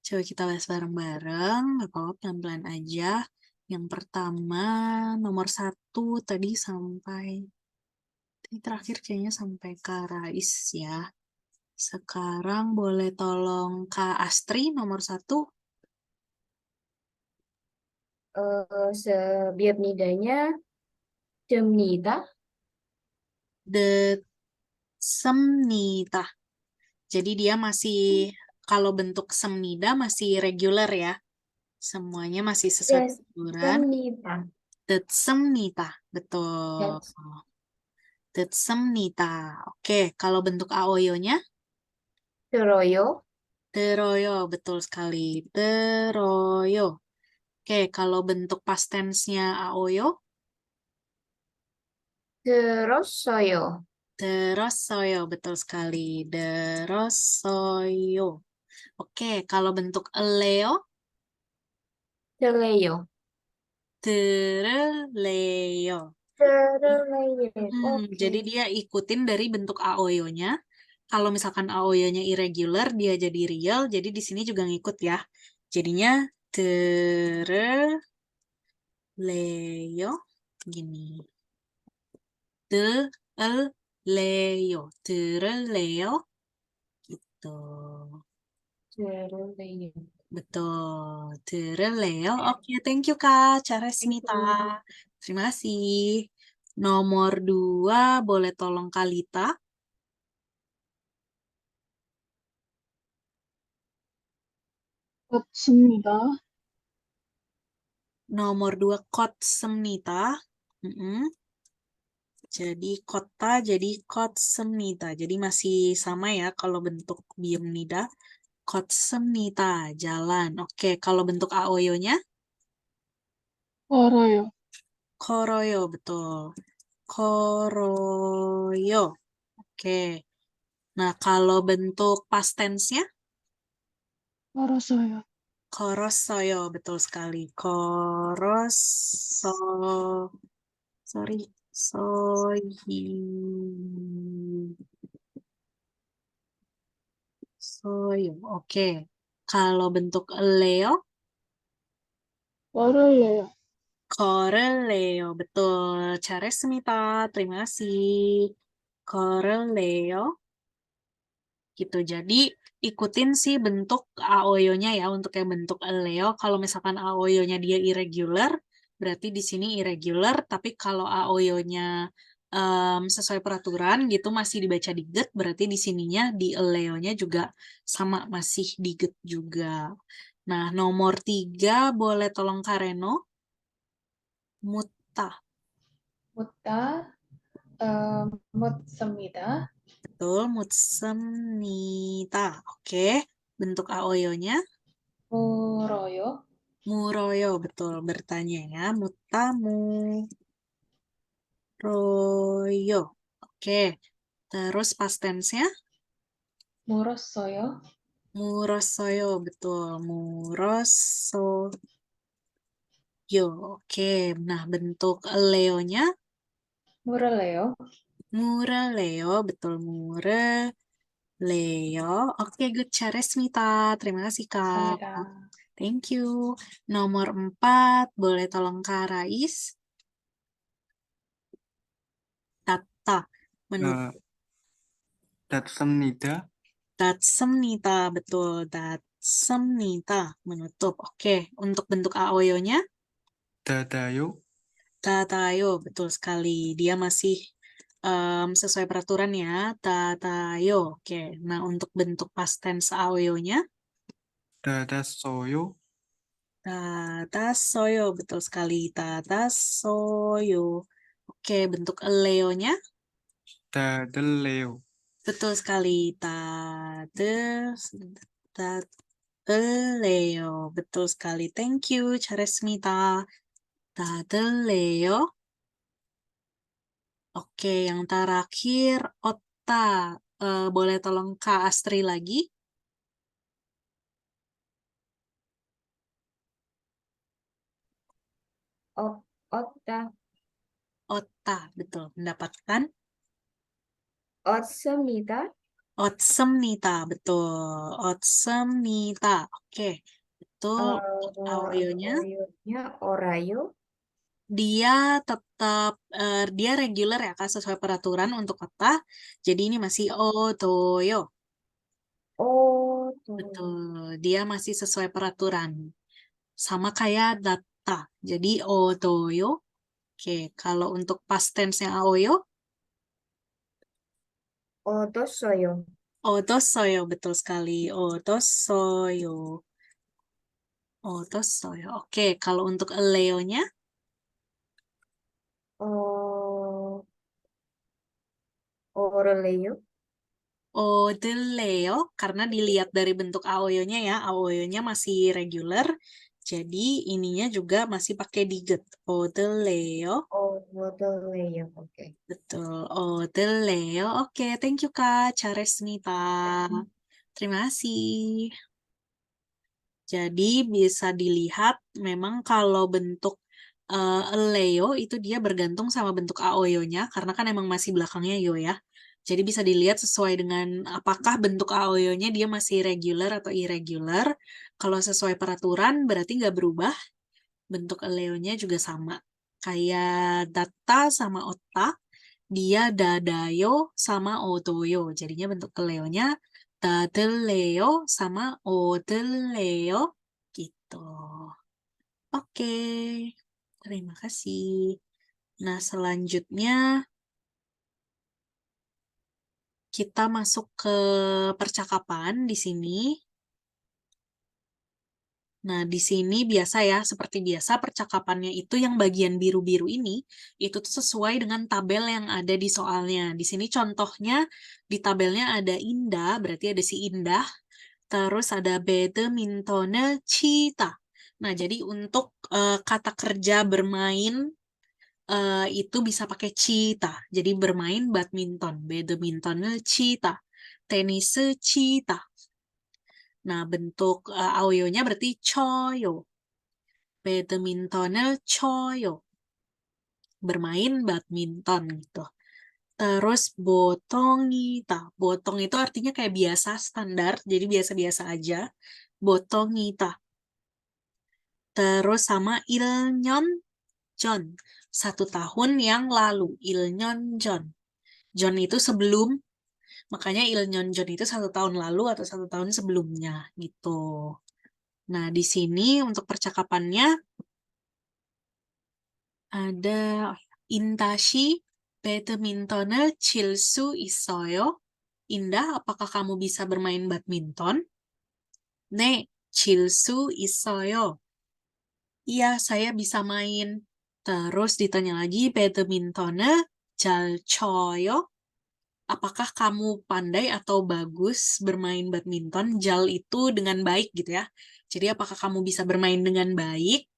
Coba kita bahas bareng-bareng. Gak apa-apa, pelan-pelan aja. Yang pertama, nomor 1 tadi sampai, tadi terakhir kayaknya sampai Kak Rais ya. Sekarang boleh tolong Kak Astri nomor 1. Sebelumnya 됩니다. Semnita. Jadi dia masih, kalau bentuk semnida masih regular ya. Semuanya masih sesuai peraturan. 됐습니다. Semnita, betul. Semnita. Oke, kalau bentuk aoyo-nya? 들어요. Teroyo, betul sekali. Teroyo. Oke, kalau bentuk past tense-nya aoyo? 들었어요. Derosoyo, betul sekali. Derosoyo. Oke, kalau bentuk eleo? 들래요. Tereleo. 들을래요. Jadi dia ikutin dari bentuk aoyo-nya. Kalau misalkan aoyo-nya irregular, dia jadi real. Jadi di sini juga ngikut ya. Jadinya tereleo. Gini. Tereleo. Tereleo. Gitu. 들을래요. Betul. Tereleo. Oke, thank you Kak. Charesmita. Terima kasih. Nomor 2, boleh tolong Kalita. 맞습니다. Nomor 2, Kotsemnita. Jadi kota, jadi Kotsemnita. Jadi masih sama ya kalau bentuk biemnida. Kotsemnita, jalan. Oke, kalau bentuk aoyo-nya? 걸어요. Koroyo, betul. Koroyo. Oke. Nah, kalau bentuk past tense-nya? 걸어서요. Korosoyo, betul sekali. Sorry. Soyo. Oke. Kalau bentuk Leo? 걸을래요. Koreleo, betul. Charesmita, terima kasih. Koreleo. Gitu. Jadi ikutin sih bentuk aoyo-nya ya untuk yang bentuk Leo. Kalau misalkan aoyo-nya dia irregular, berarti di sini irregular. Tapi kalau aoyo-nya sesuai peraturan gitu masih dibaca di get, berarti di sininya di Leo-nya juga sama masih di get juga. Nah, nomor 3 boleh tolong Kareno. Mutta. Mutta, 묻습니다. Betul, mutsemnita. Oke, bentuk aoyo-nya? 물어요. Muroyo, betul. Bertanya ya. Mutamu. Royo. Oke. Terus past tense-nya? 물었어요. Murosoyo, betul. Murosoyo. Oke. Nah, bentuk leo-nya? 물을래요. Mureleo, betul. Mureleo. Oke, good. Charesmita. Terima kasih, Kak. 감사합니다. Thank you. Nomor 4, boleh tolong Kak Rais? Tata. Menurut datsemnida, Datsemnita, betul. Datsemnita, menutup. Oke, untuk bentuk aoyo-nya? dadayo, Tatayo, betul sekali. Dia masih sesuai peraturan ya. Tatayo. Oke, nah untuk bentuk past tense aoyo-nya? dadasoyo, Tatasoyo, betul sekali. Tatasoyo. Oke, bentuk leo-nya? dadeleo, Betul sekali. Tadeleo. Betul sekali. Thank you, Charesmita. Tadeleo. Oke, yang terakhir, Otta. Boleh tolong Kak Astri lagi? 얻다. Otta, betul. Mendapatkan? 얻습니다. Otsemnita, betul. Otsemnita. Oke, betul. Aoyonya, Aoyonya orayo. dia tetap, dia reguler ya, Kak, sesuai peraturan untuk kota. Jadi ini masih otoyo. Oh, Betul, dia masih sesuai peraturan. Sama kayak data. Jadi otoyo. Oke, kalau untuk past tense-nya aoyo, otosoyo. otosoyo, betul sekali. Otosoyo. Otosoyo. Oke, kalau untuk Leo-nya, Oh, oroleo. Odeleo, karena dilihat dari bentuk aoyonya ya, aoyonya masih regular, jadi ininya juga masih pakai diget. Odeleo, Oh, oroleo. Oke. betul. Odeleo, oke, thank you Kak, Charesmita. Terima kasih. Jadi bisa dilihat memang kalau bentuk Leo itu dia bergantung sama bentuk aoyonya, karena kan emang masih belakangnya yo ya. Jadi bisa dilihat sesuai dengan apakah bentuk aoyonya dia masih regular atau irregular. Kalau sesuai peraturan berarti nggak berubah, bentuk Leo-nya juga sama. Kayak data sama otak, dia dadayo sama otoyo. Jadinya bentuk Leo-nya dadeleo sama odeleo gitu. Oke, terima kasih. Nah, selanjutnya kita masuk ke percakapan di sini. Nah, di sini biasa ya, seperti biasa percakapannya itu yang bagian biru-biru ini, itu tuh sesuai dengan tabel yang ada di soalnya. Di sini contohnya, di tabelnya ada Indah, berarti ada si Indah, terus ada badmintonnya Cita. Nah, jadi untuk kata kerja bermain itu bisa pakai Cita. Jadi bermain badminton, badmintonnya Cita. Tenis Cita. Nah, bentuk aoyonya berarti choyo. Badmintonnya choyo. Bermain badminton gitu. Terus botongita. Botong itu artinya kayak biasa, standar. Jadi biasa-biasa aja. Botongita. Terus sama ilnyon jon. 1 tahun yang lalu. Ilnyon jon. Jon itu sebelum, makanya ilnyon jon itu 1 tahun lalu atau 1 tahun sebelumnya gitu. Nah, di sini untuk percakapannya ada Intashi badminton을 칠 수 있어요? Indah, apakah kamu bisa bermain badminton? 네, 칠 수 있어요. Iya, saya bisa main. Terus ditanya lagi, badminton을 잘 쳐요? Apakah kamu pandai atau bagus bermain badminton? Jal itu dengan baik gitu ya. Jadi apakah kamu bisa bermain dengan baik?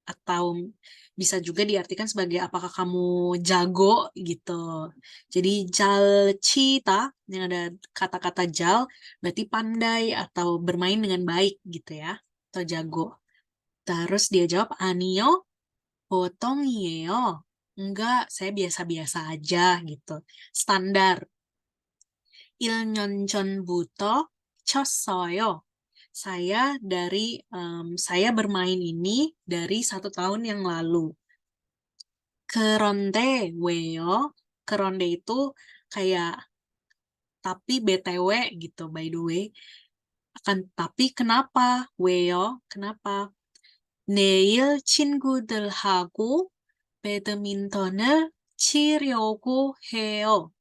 Atau bisa juga diartikan sebagai apakah kamu jago gitu. Jadi jal cita yang ada kata-kata jal berarti pandai atau bermain dengan baik gitu ya, atau jago. Terus dia jawab anio 보통이에요. Enggak, saya biasa-biasa aja gitu. Standar. 1년 전부터 쳤어요. Saya bermain ini dari 1 tahun yang lalu. 그런데 왜요? 그런데 itu kayak tapi BTW gitu, by the way. Tapi kenapa? 왜요? Kenapa? 내일 친구들하고 배드민턴을 치려고 해요.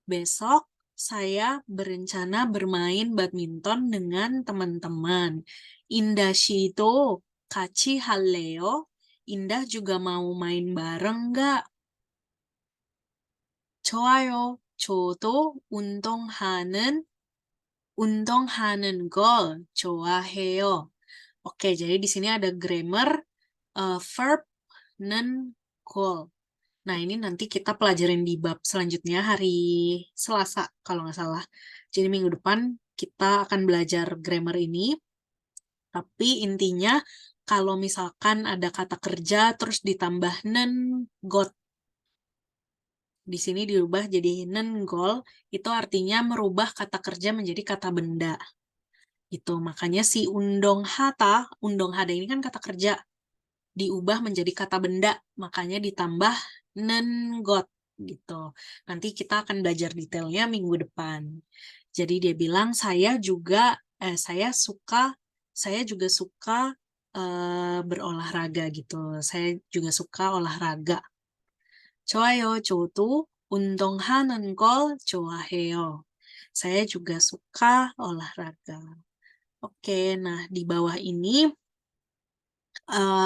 Besok saya berencana bermain badminton dengan teman-teman. Indah Shido 같이 할래요? Indah juga mau main bareng nggak? 좋아요. 저도 운동하는 걸 좋아해요. Oke, jadi di sini ada grammar verb nen goal. Nah, ini nanti kita pelajarin di bab selanjutnya hari Selasa, kalau nggak salah. Jadi minggu depan kita akan belajar grammar ini. Tapi intinya, kalau misalkan ada kata kerja, terus ditambah nen got. Di sini diubah jadi nenggol, itu artinya merubah kata kerja menjadi kata benda. Gitu. Makanya si undong hata ini kan kata kerja, diubah menjadi kata benda, makanya ditambah nengot gitu. Nanti kita akan belajar detailnya minggu depan. Jadi dia bilang saya juga suka berolahraga gitu. Saya juga suka olahraga. 좋아요. 저도 운동하는 걸 좋아해요. Saya juga suka olahraga. Oke, nah di bawah ini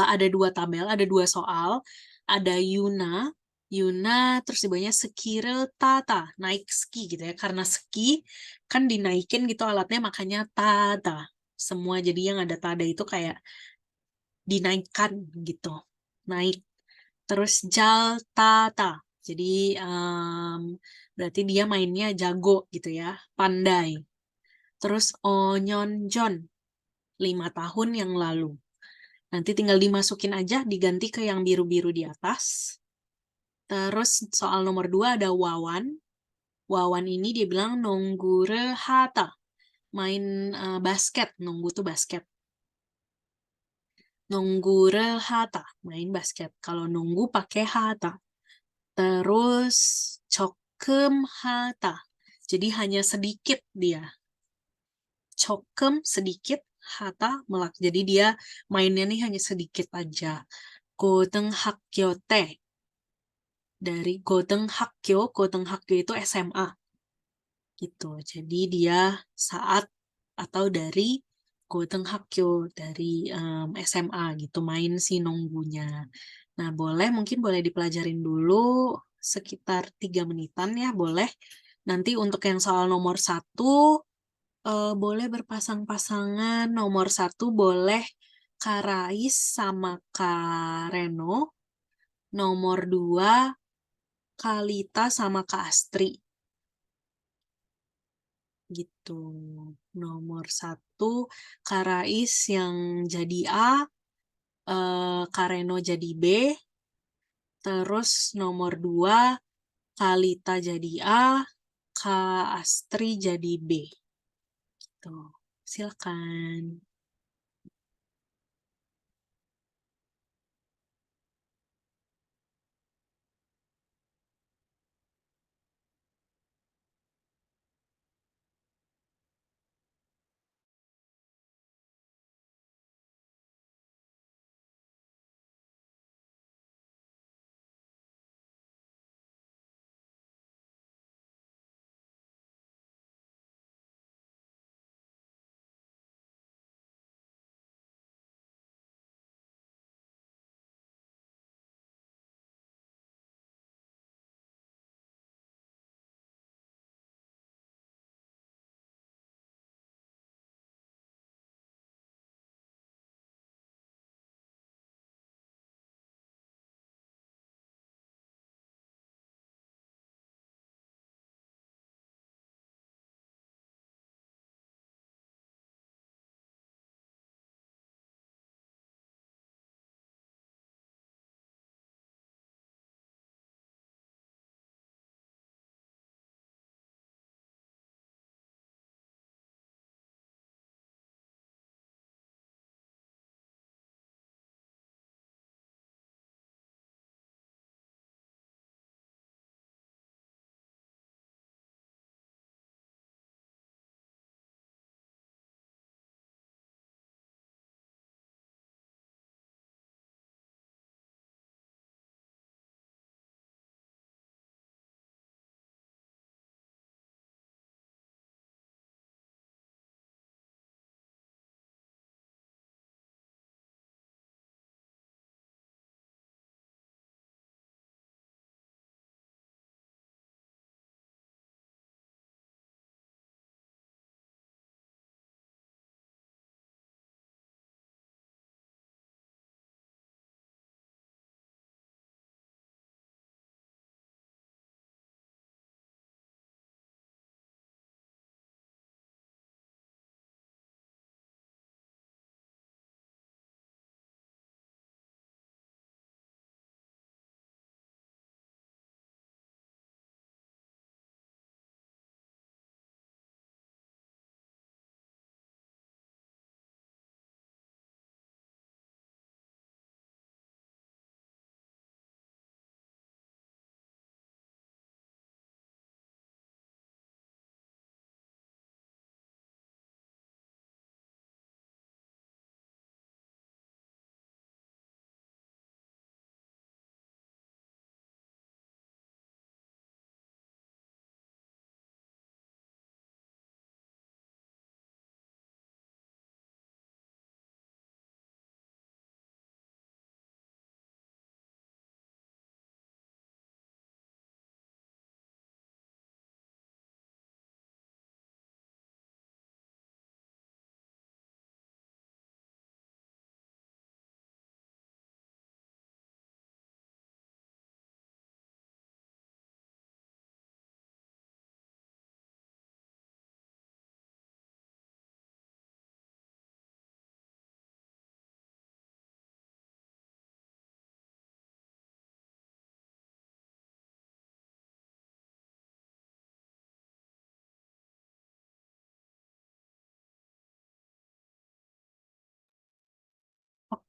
ada 2 tabel, ada 2 soal. Ada Yuna, terus di bawahnya sekirel tata, naik ski gitu ya. Karena ski kan dinaikin gitu alatnya, makanya tata. Semua jadi yang ada tada itu kayak dinaikkan gitu, naik. Terus jal tata, jadi berarti dia mainnya jago gitu ya, pandai. Terus onyonjon, 5 tahun yang lalu. Nanti tinggal dimasukin aja, diganti ke yang biru-biru di atas. Terus soal nomor 2 ada Wawan. Wawan ini dia bilang nonggure hata, main basket, nunggu tuh basket. Nonggure hata, main basket. Kalau nunggu pakai hata. Terus cokem hata, jadi hanya sedikit dia. Cokem sedikit, hata melak. Jadi dia mainnya nih hanya sedikit aja. Godeng hakyo te. Dari Godeng hakyo itu SMA. Gitu. Jadi dia saat atau dari Godeng hakyo, dari SMA gitu, main si nunggunya. Nah, mungkin boleh dipelajarin dulu sekitar 3 menitan ya, boleh. Nanti untuk yang soal nomor 1, boleh berpasang-pasangan. Nomor 1 boleh Karais sama Kareno. Nomor 2, Kalita sama Kak Astri. Gitu. Nomor 1, Karais yang jadi A, Kareno jadi B. Terus nomor 2, Kalita jadi A, Kak Astri jadi B. Gitu. Silakan.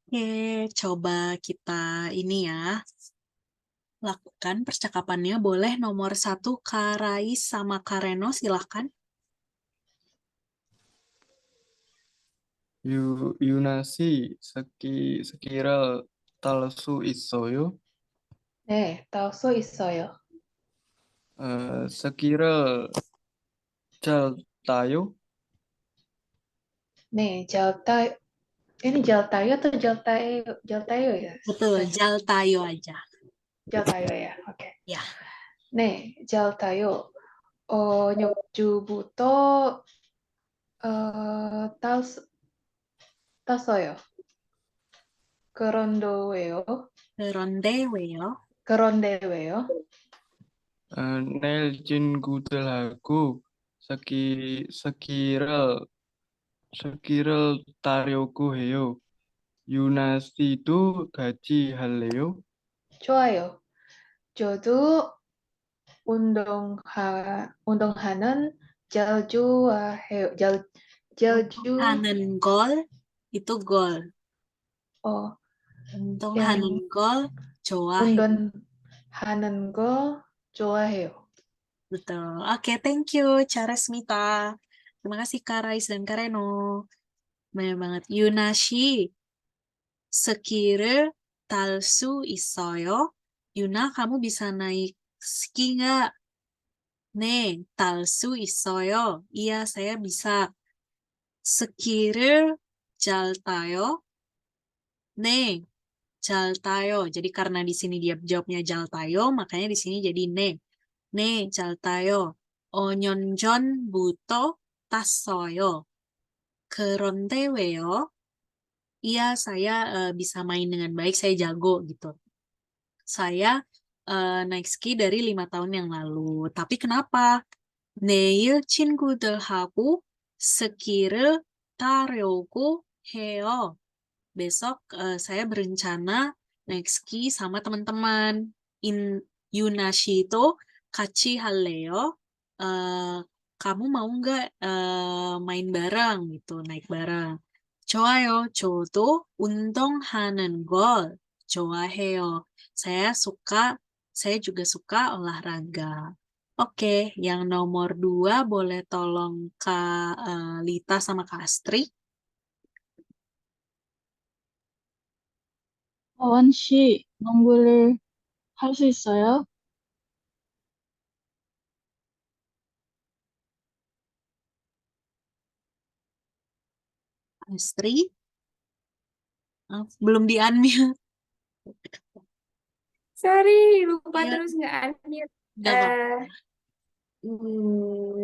Oke, coba kita ini ya, lakukan percakapannya. Boleh nomor 1 Kak Rais sama Kak Reno, silahkan. 유나 씨, 스키를 탈 수 있어요? 네, 탈 수 있어요. 스키를 잘 타요? 네, ini jaltayo atau jaltayo ya? Betul, Jaltayo aja. jaltayo ya, oke. Ya, 네, jaltayo. 욕주부터 땄어요. 그런데 왜요? 그런데 왜요? 그런데 왜요? 내일 친구들하고 스키를 타려고 해요. 유나 씨도 같이 할래요? 좋아요. 저도 운동하는 잘 좋아해요. 하는 걸, itu gol. 어, 운동하는 yang 걸 좋아해. 운동하는 거 좋아해요. Betul. Oke, thank you, Charesmita. Terima kasih, Kak Rais dan Kak Reno. Banyak banget. Yunashi, 스키를 탈 수 있어요? Yuna, kamu bisa naik ski nggak? 네, 탈 수 있어요. Iya, saya bisa. 스키를 잘 타요? 네, 잘 타요. Jadi karena di sini dia jawabnya 잘 타요, makanya di sini jadi 네. 네, 잘 타요. 5년 전부터 탔어요. 그런데 왜요? Iya, saya bisa main dengan baik, saya jago gitu. Saya naik ski dari 5 tahun yang lalu. Tapi kenapa? 내일 친구들하고 스키를 타려고 해요. Besok saya berencana naik ski sama teman-teman. Yunashi itu 같이 할래요? Kamu mau nggak main bareng gitu, naik bareng? 좋아요. 저도 운동하는 걸 좋아해요. Saya juga suka olahraga. Oke, yang nomor 2 boleh tolong Kak Lita sama Kak Astri. 와원 씨, 농구를 할 수 있어요? Astri, belum di-unmute. Sorry, lupa Iya, terus nggak unmute. nggak apa-apa.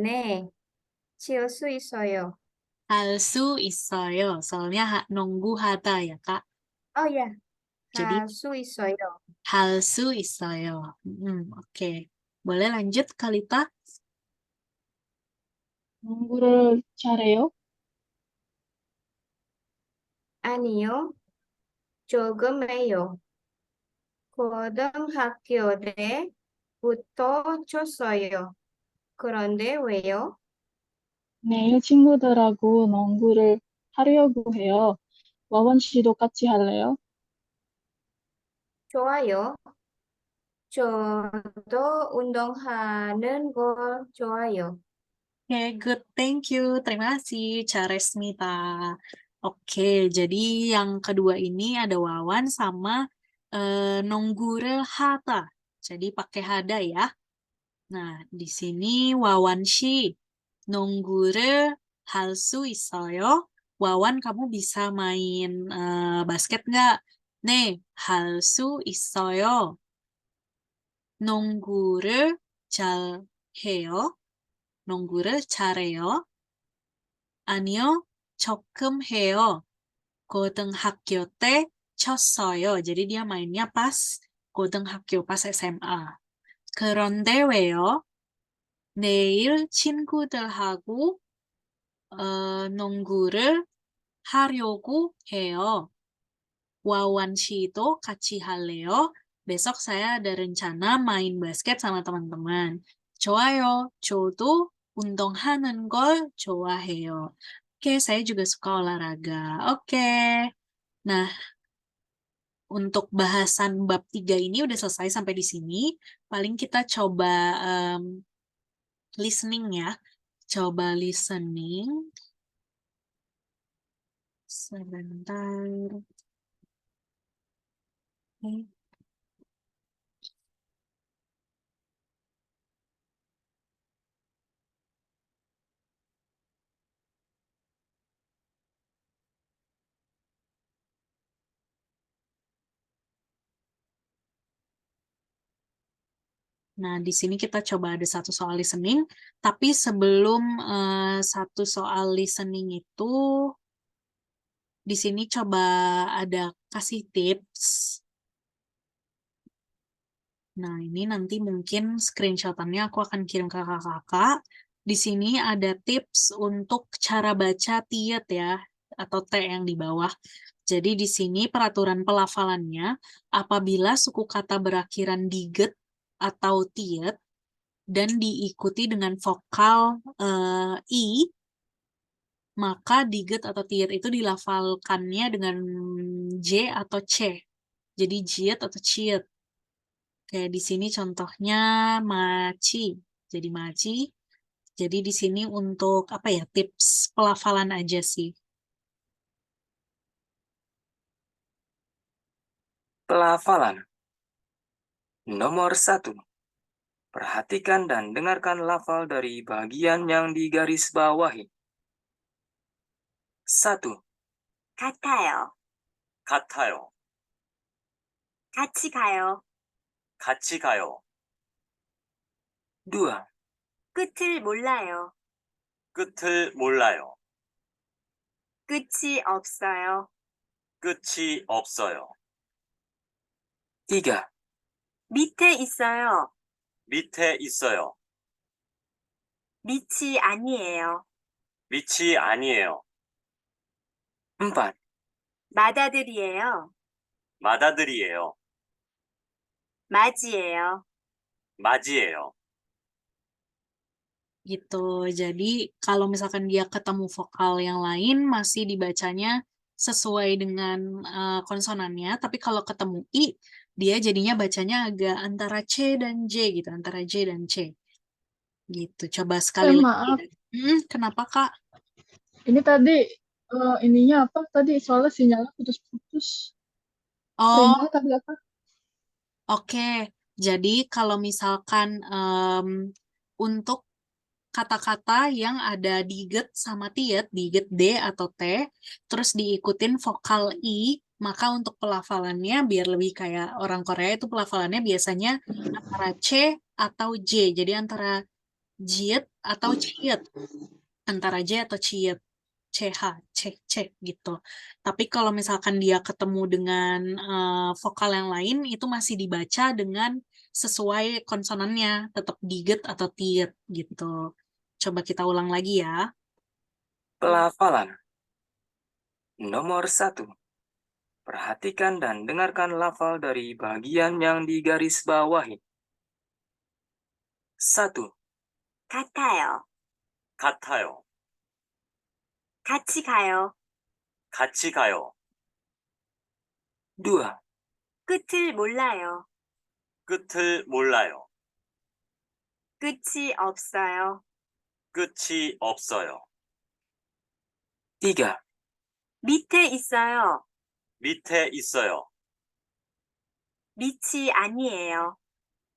네, 칠 수 있어요. 할 수 있어요. Soalnya nunggu hata ya, Kak. Oh ya, Jadi, 할 수 있어요. 할 수 있어요. Oke. Boleh lanjut, Kak Lita? 농구를 잘해요? 아니요, 조금 해요. 고등학교 때부터 쳤어요. 그런데 왜요? 내일 친구들하고 농구를 하려고 해요. 와원 씨도 같이 할래요? 좋아요. 저도 운동하는 거 좋아요. Oke, good. Thank you. Terima kasih, Charesmita. Oke, jadi yang kedua ini ada Wawan sama Nonggurel Hata. Jadi pakai hada ya. Nah, di sini Wawan Shi. Nonggurel 할 수 있어요? Wawan, kamu bisa main basket nggak? 네, 할 수 있어요. 농구를 잘 해요. 농구를 잘해요. 아니요, 조금 해요. 고등학교 때 쳤어요. Jadi dia mainnya pas 고등학교, pas SMA. 그런데 왜요? 내일 친구들하고 농구를 하려고 해요. Wawan Shito 같이 할래요? Besok saya ada rencana main basket sama teman-teman. 좋아요. 저도 운동하는 걸 좋아해요. Oke, saya juga suka olahraga. Oke. Nah, untuk bahasan bab 3 ini udah selesai sampai di sini. Paling kita coba listening ya. Coba listening. Sebentar. Oke. Nah, di sini kita coba ada satu soal listening, tapi sebelum satu soal listening itu, di sini coba ada kasih tips. Nah, ini nanti mungkin screenshot-annya aku akan kirim ke kakak-kakak. Di sini ada tips untuk cara baca tiet ya, atau T yang di bawah. Jadi di sini peraturan pelafalannya, apabila suku kata berakhiran diget atau tiet, dan diikuti dengan vokal I, maka diget atau tiet itu dilafalkannya dengan J atau C. Jadi jiet atau ciet. Kayak di sini contohnya maci. Jadi maci. Jadi di sini untuk apa ya, tips pelafalan aja sih. Pelafalan. Nomor 1. Perhatikan dan dengarkan lafal dari bagian yang digarisbawahi. 1. 같아요. 같아요. 같이 가요. 같이 가요. 2. 끝을 몰라요. 끝을 몰라요. 끝이 없어요. 끝이 없어요. 3. 밑에 있어요. 밑에 있어요. 밑이 아니에요. 밑이 아니에요. 4. 마다들이에요. 마다들이에요. 맞이에요. 맞이에요. Gitu. Jadi kalau misalkan dia ketemu vokal yang lain masih dibacanya sesuai dengan konsonannya, tapi kalau ketemu I dia jadinya bacanya agak antara C dan J gitu, antara J dan C. Gitu. Coba sekali maaf. lagi. Kenapa, Kak? Ini tadi ininya apa? Tadi soalnya sinyalnya putus-putus. Oh, Perintahnya tadi apa? oke. Jadi kalau misalkan untuk kata-kata yang ada diget sama tiet, diget D atau T, terus diikutin vokal I, maka untuk pelafalannya biar lebih kayak orang Korea itu pelafalannya biasanya antara C atau J. Jadi antara jiet atau ciet. Antara J atau ciet. CH, C gitu. Tapi kalau misalkan dia ketemu dengan vokal yang lain, itu masih dibaca dengan sesuai konsonannya, tetap diget atau tiet gitu. Coba kita ulang lagi ya. Pelafalan. Nomor 1. Perhatikan dan dengarkan lafal dari bagian yang digarisbawahi. 1. 같아요. 같아요. 같이 가요. 같이 가요. 2. 끝을 몰라요. 끝을 몰라요. 끝이 없어요. 끝이 없어요. 3. 밑에 있어요. 밑에 있어요. 밑이 아니에요.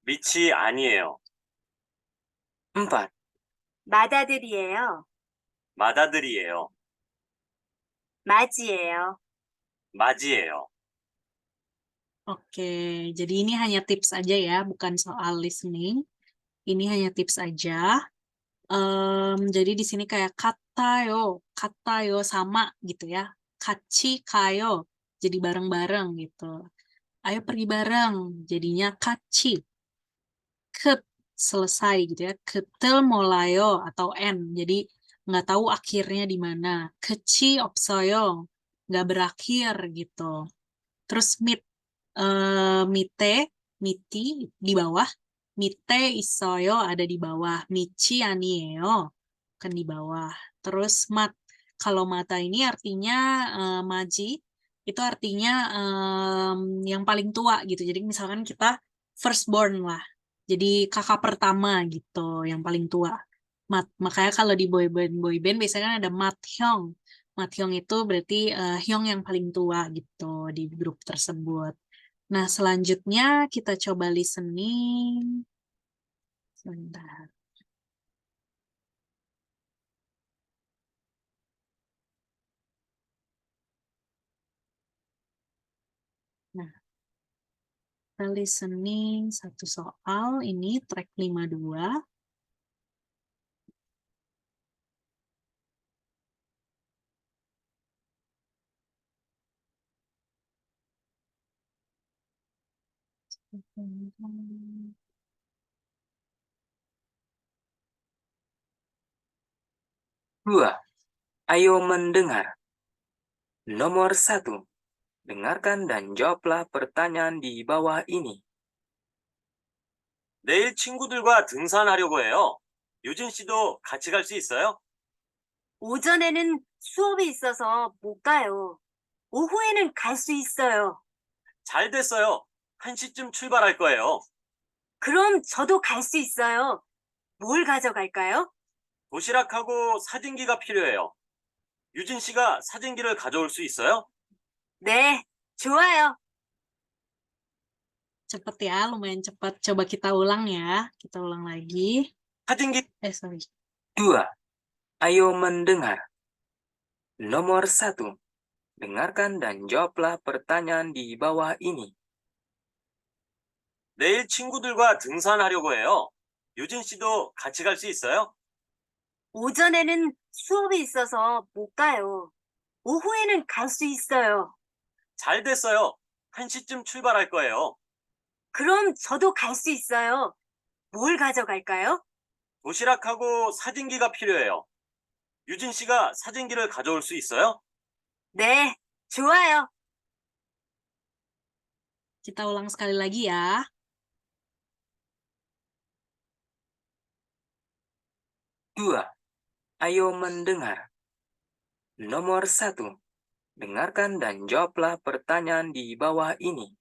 밑이 아니에요. 4. 마다들이에요. 마다들이에요. 맞이에요. 맞이에요. Oke, jadi ini hanya tips aja ya, bukan soal listening. Ini hanya tips aja. Jadi di sini kayak katayo sama gitu ya. Kachi kayo, jadi bareng-bareng gitu. Ayo pergi bareng, jadinya kachi. Ket, selesai gitu ya. Ketel molayo atau N, jadi nggak tahu akhirnya di mana. Keci opsoyo, nggak berakhir gitu. Terus miti di bawah. Mite isoyo ada di bawah. Michi anieo kan di bawah. Terus kalau mata ini artinya maji. itu artinya yang paling tua gitu. Jadi misalkan kita firstborn lah. Jadi kakak pertama gitu, yang paling tua. Makanya kalau di boyband biasanya kan ada Mathyong. Mathyong itu berarti Hyung yang paling tua gitu di grup tersebut. Nah, selanjutnya kita coba listening. Sebentar. Nah, kita listening satu soal. Ini track 52. Dua, ayo mendengar. Nomor 1, dengarkan dan jawablah pertanyaan di bawah ini. 내일 친구들과 등산하려고 해요. 유진 씨도 같이 갈 수 있어요? 오전에는 수업이 있어서 못 가요. 오후에는 갈 수 있어요. 잘 됐어요. 1시쯤 출발할 거예요. 그럼 저도 갈 수 있어요. 뭘 가져갈까요? 도시락하고 사진기가 필요해요. 유진 씨가 사진기를 가져올 수 있어요? 네, 좋아요. Cepet ya, lumayan cepat. Coba kita ulang ya. Kita ulang lagi. 사진기 Sorry. 2, ayo mendengar. Nomor 1, dengarkan dan jawablah pertanyaan di bawah ini. 내일 친구들과 등산하려고 해요. 유진 씨도 같이 갈 수 있어요? 오전에는 수업이 있어서 못 가요. 오후에는 갈 수 있어요. 잘 됐어요. 1시쯤 출발할 거예요. 그럼 저도 갈 수 있어요. 뭘 가져갈까요? 도시락하고 사진기가 필요해요. 유진 씨가 사진기를 가져올 수 있어요? 네, 좋아요. Kita ulang sekali lagi ya. Dua, ayo mendengar. Nomor 1, dengarkan dan jawablah pertanyaan di bawah ini.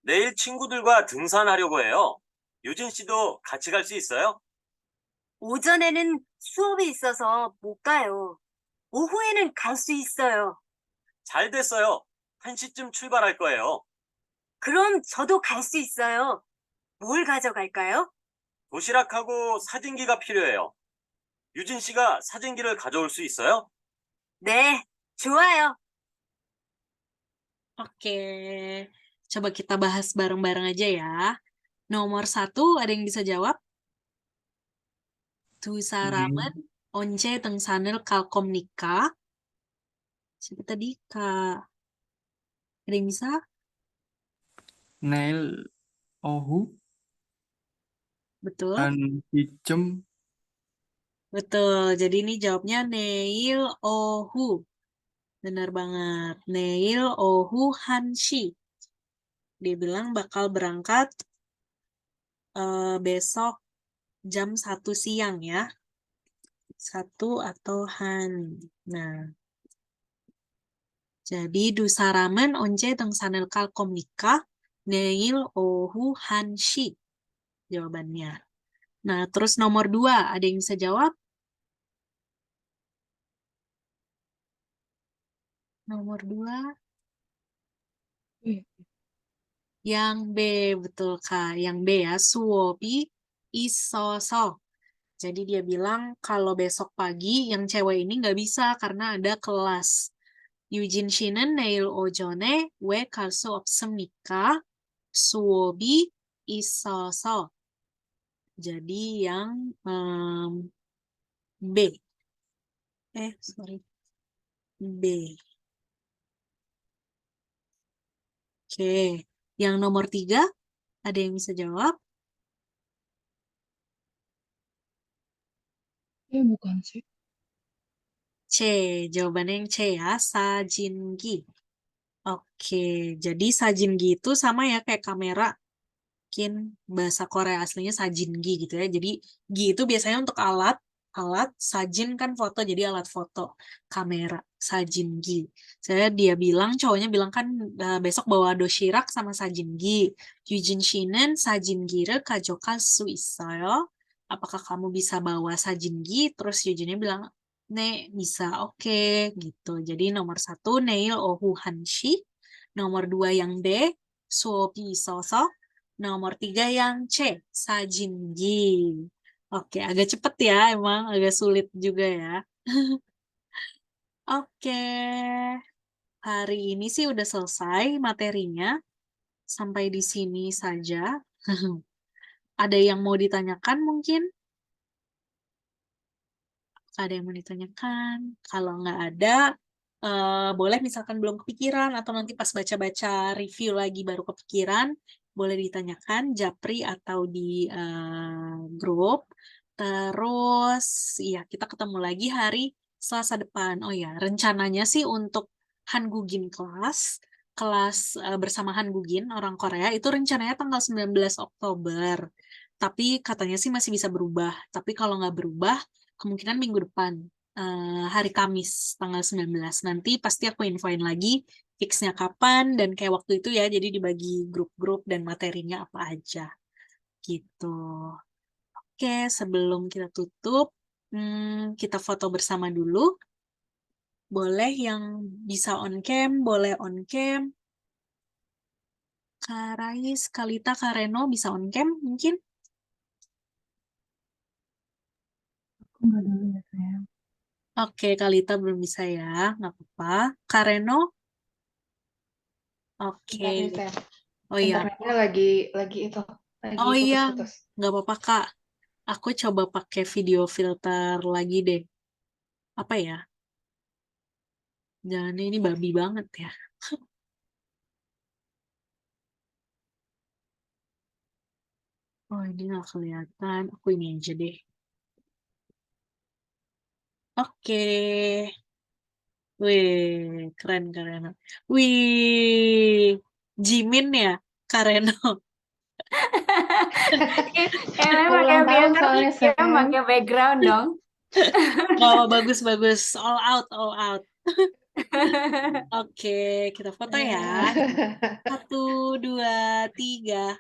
내일 친구들과 등산하려고 해요. 유진 씨도 같이 갈 수 있어요? 오전에는 수업이 있어서 못 가요. 오후에는 갈 수 있어요. 잘 됐어요. 1시쯤 출발할 거예요. 그럼 저도 갈 수 있어요. 뭘 가져갈까요? 도시락하고 사진기가 필요해요. 유진 씨가 사진기를 가져올 수 있어요? 네, 좋아요. Oke. Coba kita bahas bareng-bareng aja ya. Nomor 1, ada yang bisa jawab? 두 사람은 언제 등산을 갈 겁니까? Siapa tadi, Kak? Ada yang bisa? 내일 오후 Betul? 1시쯤 Betul. Jadi ini jawabnya neil ohu. Benar banget. Neil ohu hanshi. Dia bilang bakal berangkat besok jam 1 siang ya. 1 atau han. Nah. Jadi 두 사람은 언제 등산을 갈 겁니까? 내일 오후 1시. Jawabannya. Nah, terus nomor 2, ada yang bisa jawab? Nomor 2. Yang B, betul Kak. Yang B ya, 수업이 있어서. Jadi dia bilang kalau besok pagi yang cewek ini nggak bisa karena ada kelas. 유진 씨는 내일 오전에 왜 갈 수 없습니까? 수업이 있어서. Jadi yang B. Sorry. B. Oke. Yang nomor 3, ada yang bisa jawab? bukan sih. C. Jawabannya yang C ya. 사진기. Oke. Jadi 사진기 itu sama ya kayak kamera. Mungkin bahasa Korea aslinya sajingi gitu ya. Jadi gi itu biasanya untuk alat, sajin kan foto, jadi alat foto, kamera. sajingi. Saya dia bilang, cowoknya bilang kan besok bawa doshirak sama sajingi. Yujin 씨는 sajingi를 가져갈 수 있어요? Apakah kamu bisa bawa sajingi? Terus Yujinnya bilang, 네, bisa, oke, gitu. Jadi nomor 1, 내일 오후 1시. Nomor 2 yang D, 수업이 있어서. Nomor 3 yang C, sajingi. Oke, agak cepet ya, emang agak sulit juga ya. Oke, hari ini sih udah selesai materinya. Sampai di sini saja. Ada yang mau ditanyakan mungkin? Ada yang mau ditanyakan? Kalau nggak ada, boleh misalkan belum kepikiran atau nanti pas baca-baca review lagi baru kepikiran, boleh ditanyakan Japri atau di grup. Terus ya kita ketemu lagi hari Selasa depan. Oh ya, rencananya sih untuk Hangugin kelas bersama Hangugin orang Korea itu rencananya tanggal 19 Oktober. Tapi katanya sih masih bisa berubah. Tapi kalau nggak berubah, kemungkinan minggu depan, hari Kamis tanggal 19. Nanti pasti aku infoin lagi fixnya kapan dan kayak waktu itu ya, jadi dibagi grup-grup dan materinya apa aja. Gitu. Oke, sebelum kita tutup, kita foto bersama dulu. Boleh yang bisa on cam, boleh on cam. Kak Rais, Kalita, Kak Reno bisa on cam mungkin? Aku nggak dulu ya, sayang. Oke, Kalita belum bisa ya, nggak apa-apa. Kak Reno? Oke. Bentar nih, Sam. Oh iya, Internetnya lagi itu, lagi oh iya, putus-putus. nggak apa-apa Kak. Aku coba pakai video filter lagi deh. Apa ya? Jangan ini babi banget ya. Oh ini nggak kelihatan. Aku ini aja deh. Oke. Wih, keren. Wih, Jimin ya, Kareno. Kayaknya Mau pakai ulang tahun filter soalnya, ya, Sam. pakai background dong. Oh, bagus. All out. Oke, kita foto ya. 1, 2, 3.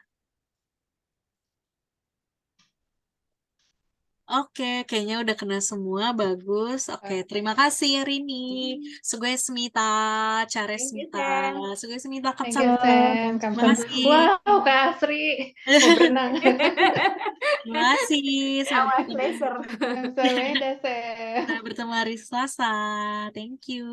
Oke, kayaknya udah kena semua. Bagus. Oke, terima kasih Rini. Sugoesmita, Thank you, Charesmita. Sam. Sugoesmita, Thank you, Kamsahamnida. Sam. Terima Kamsahamnida. kasih. Wow, Kak Asri. Mau berenang. Terima kasih. Our pleasure. Kamsahamnida, Sam. Sampai bertemu hari Selasa. Thank you.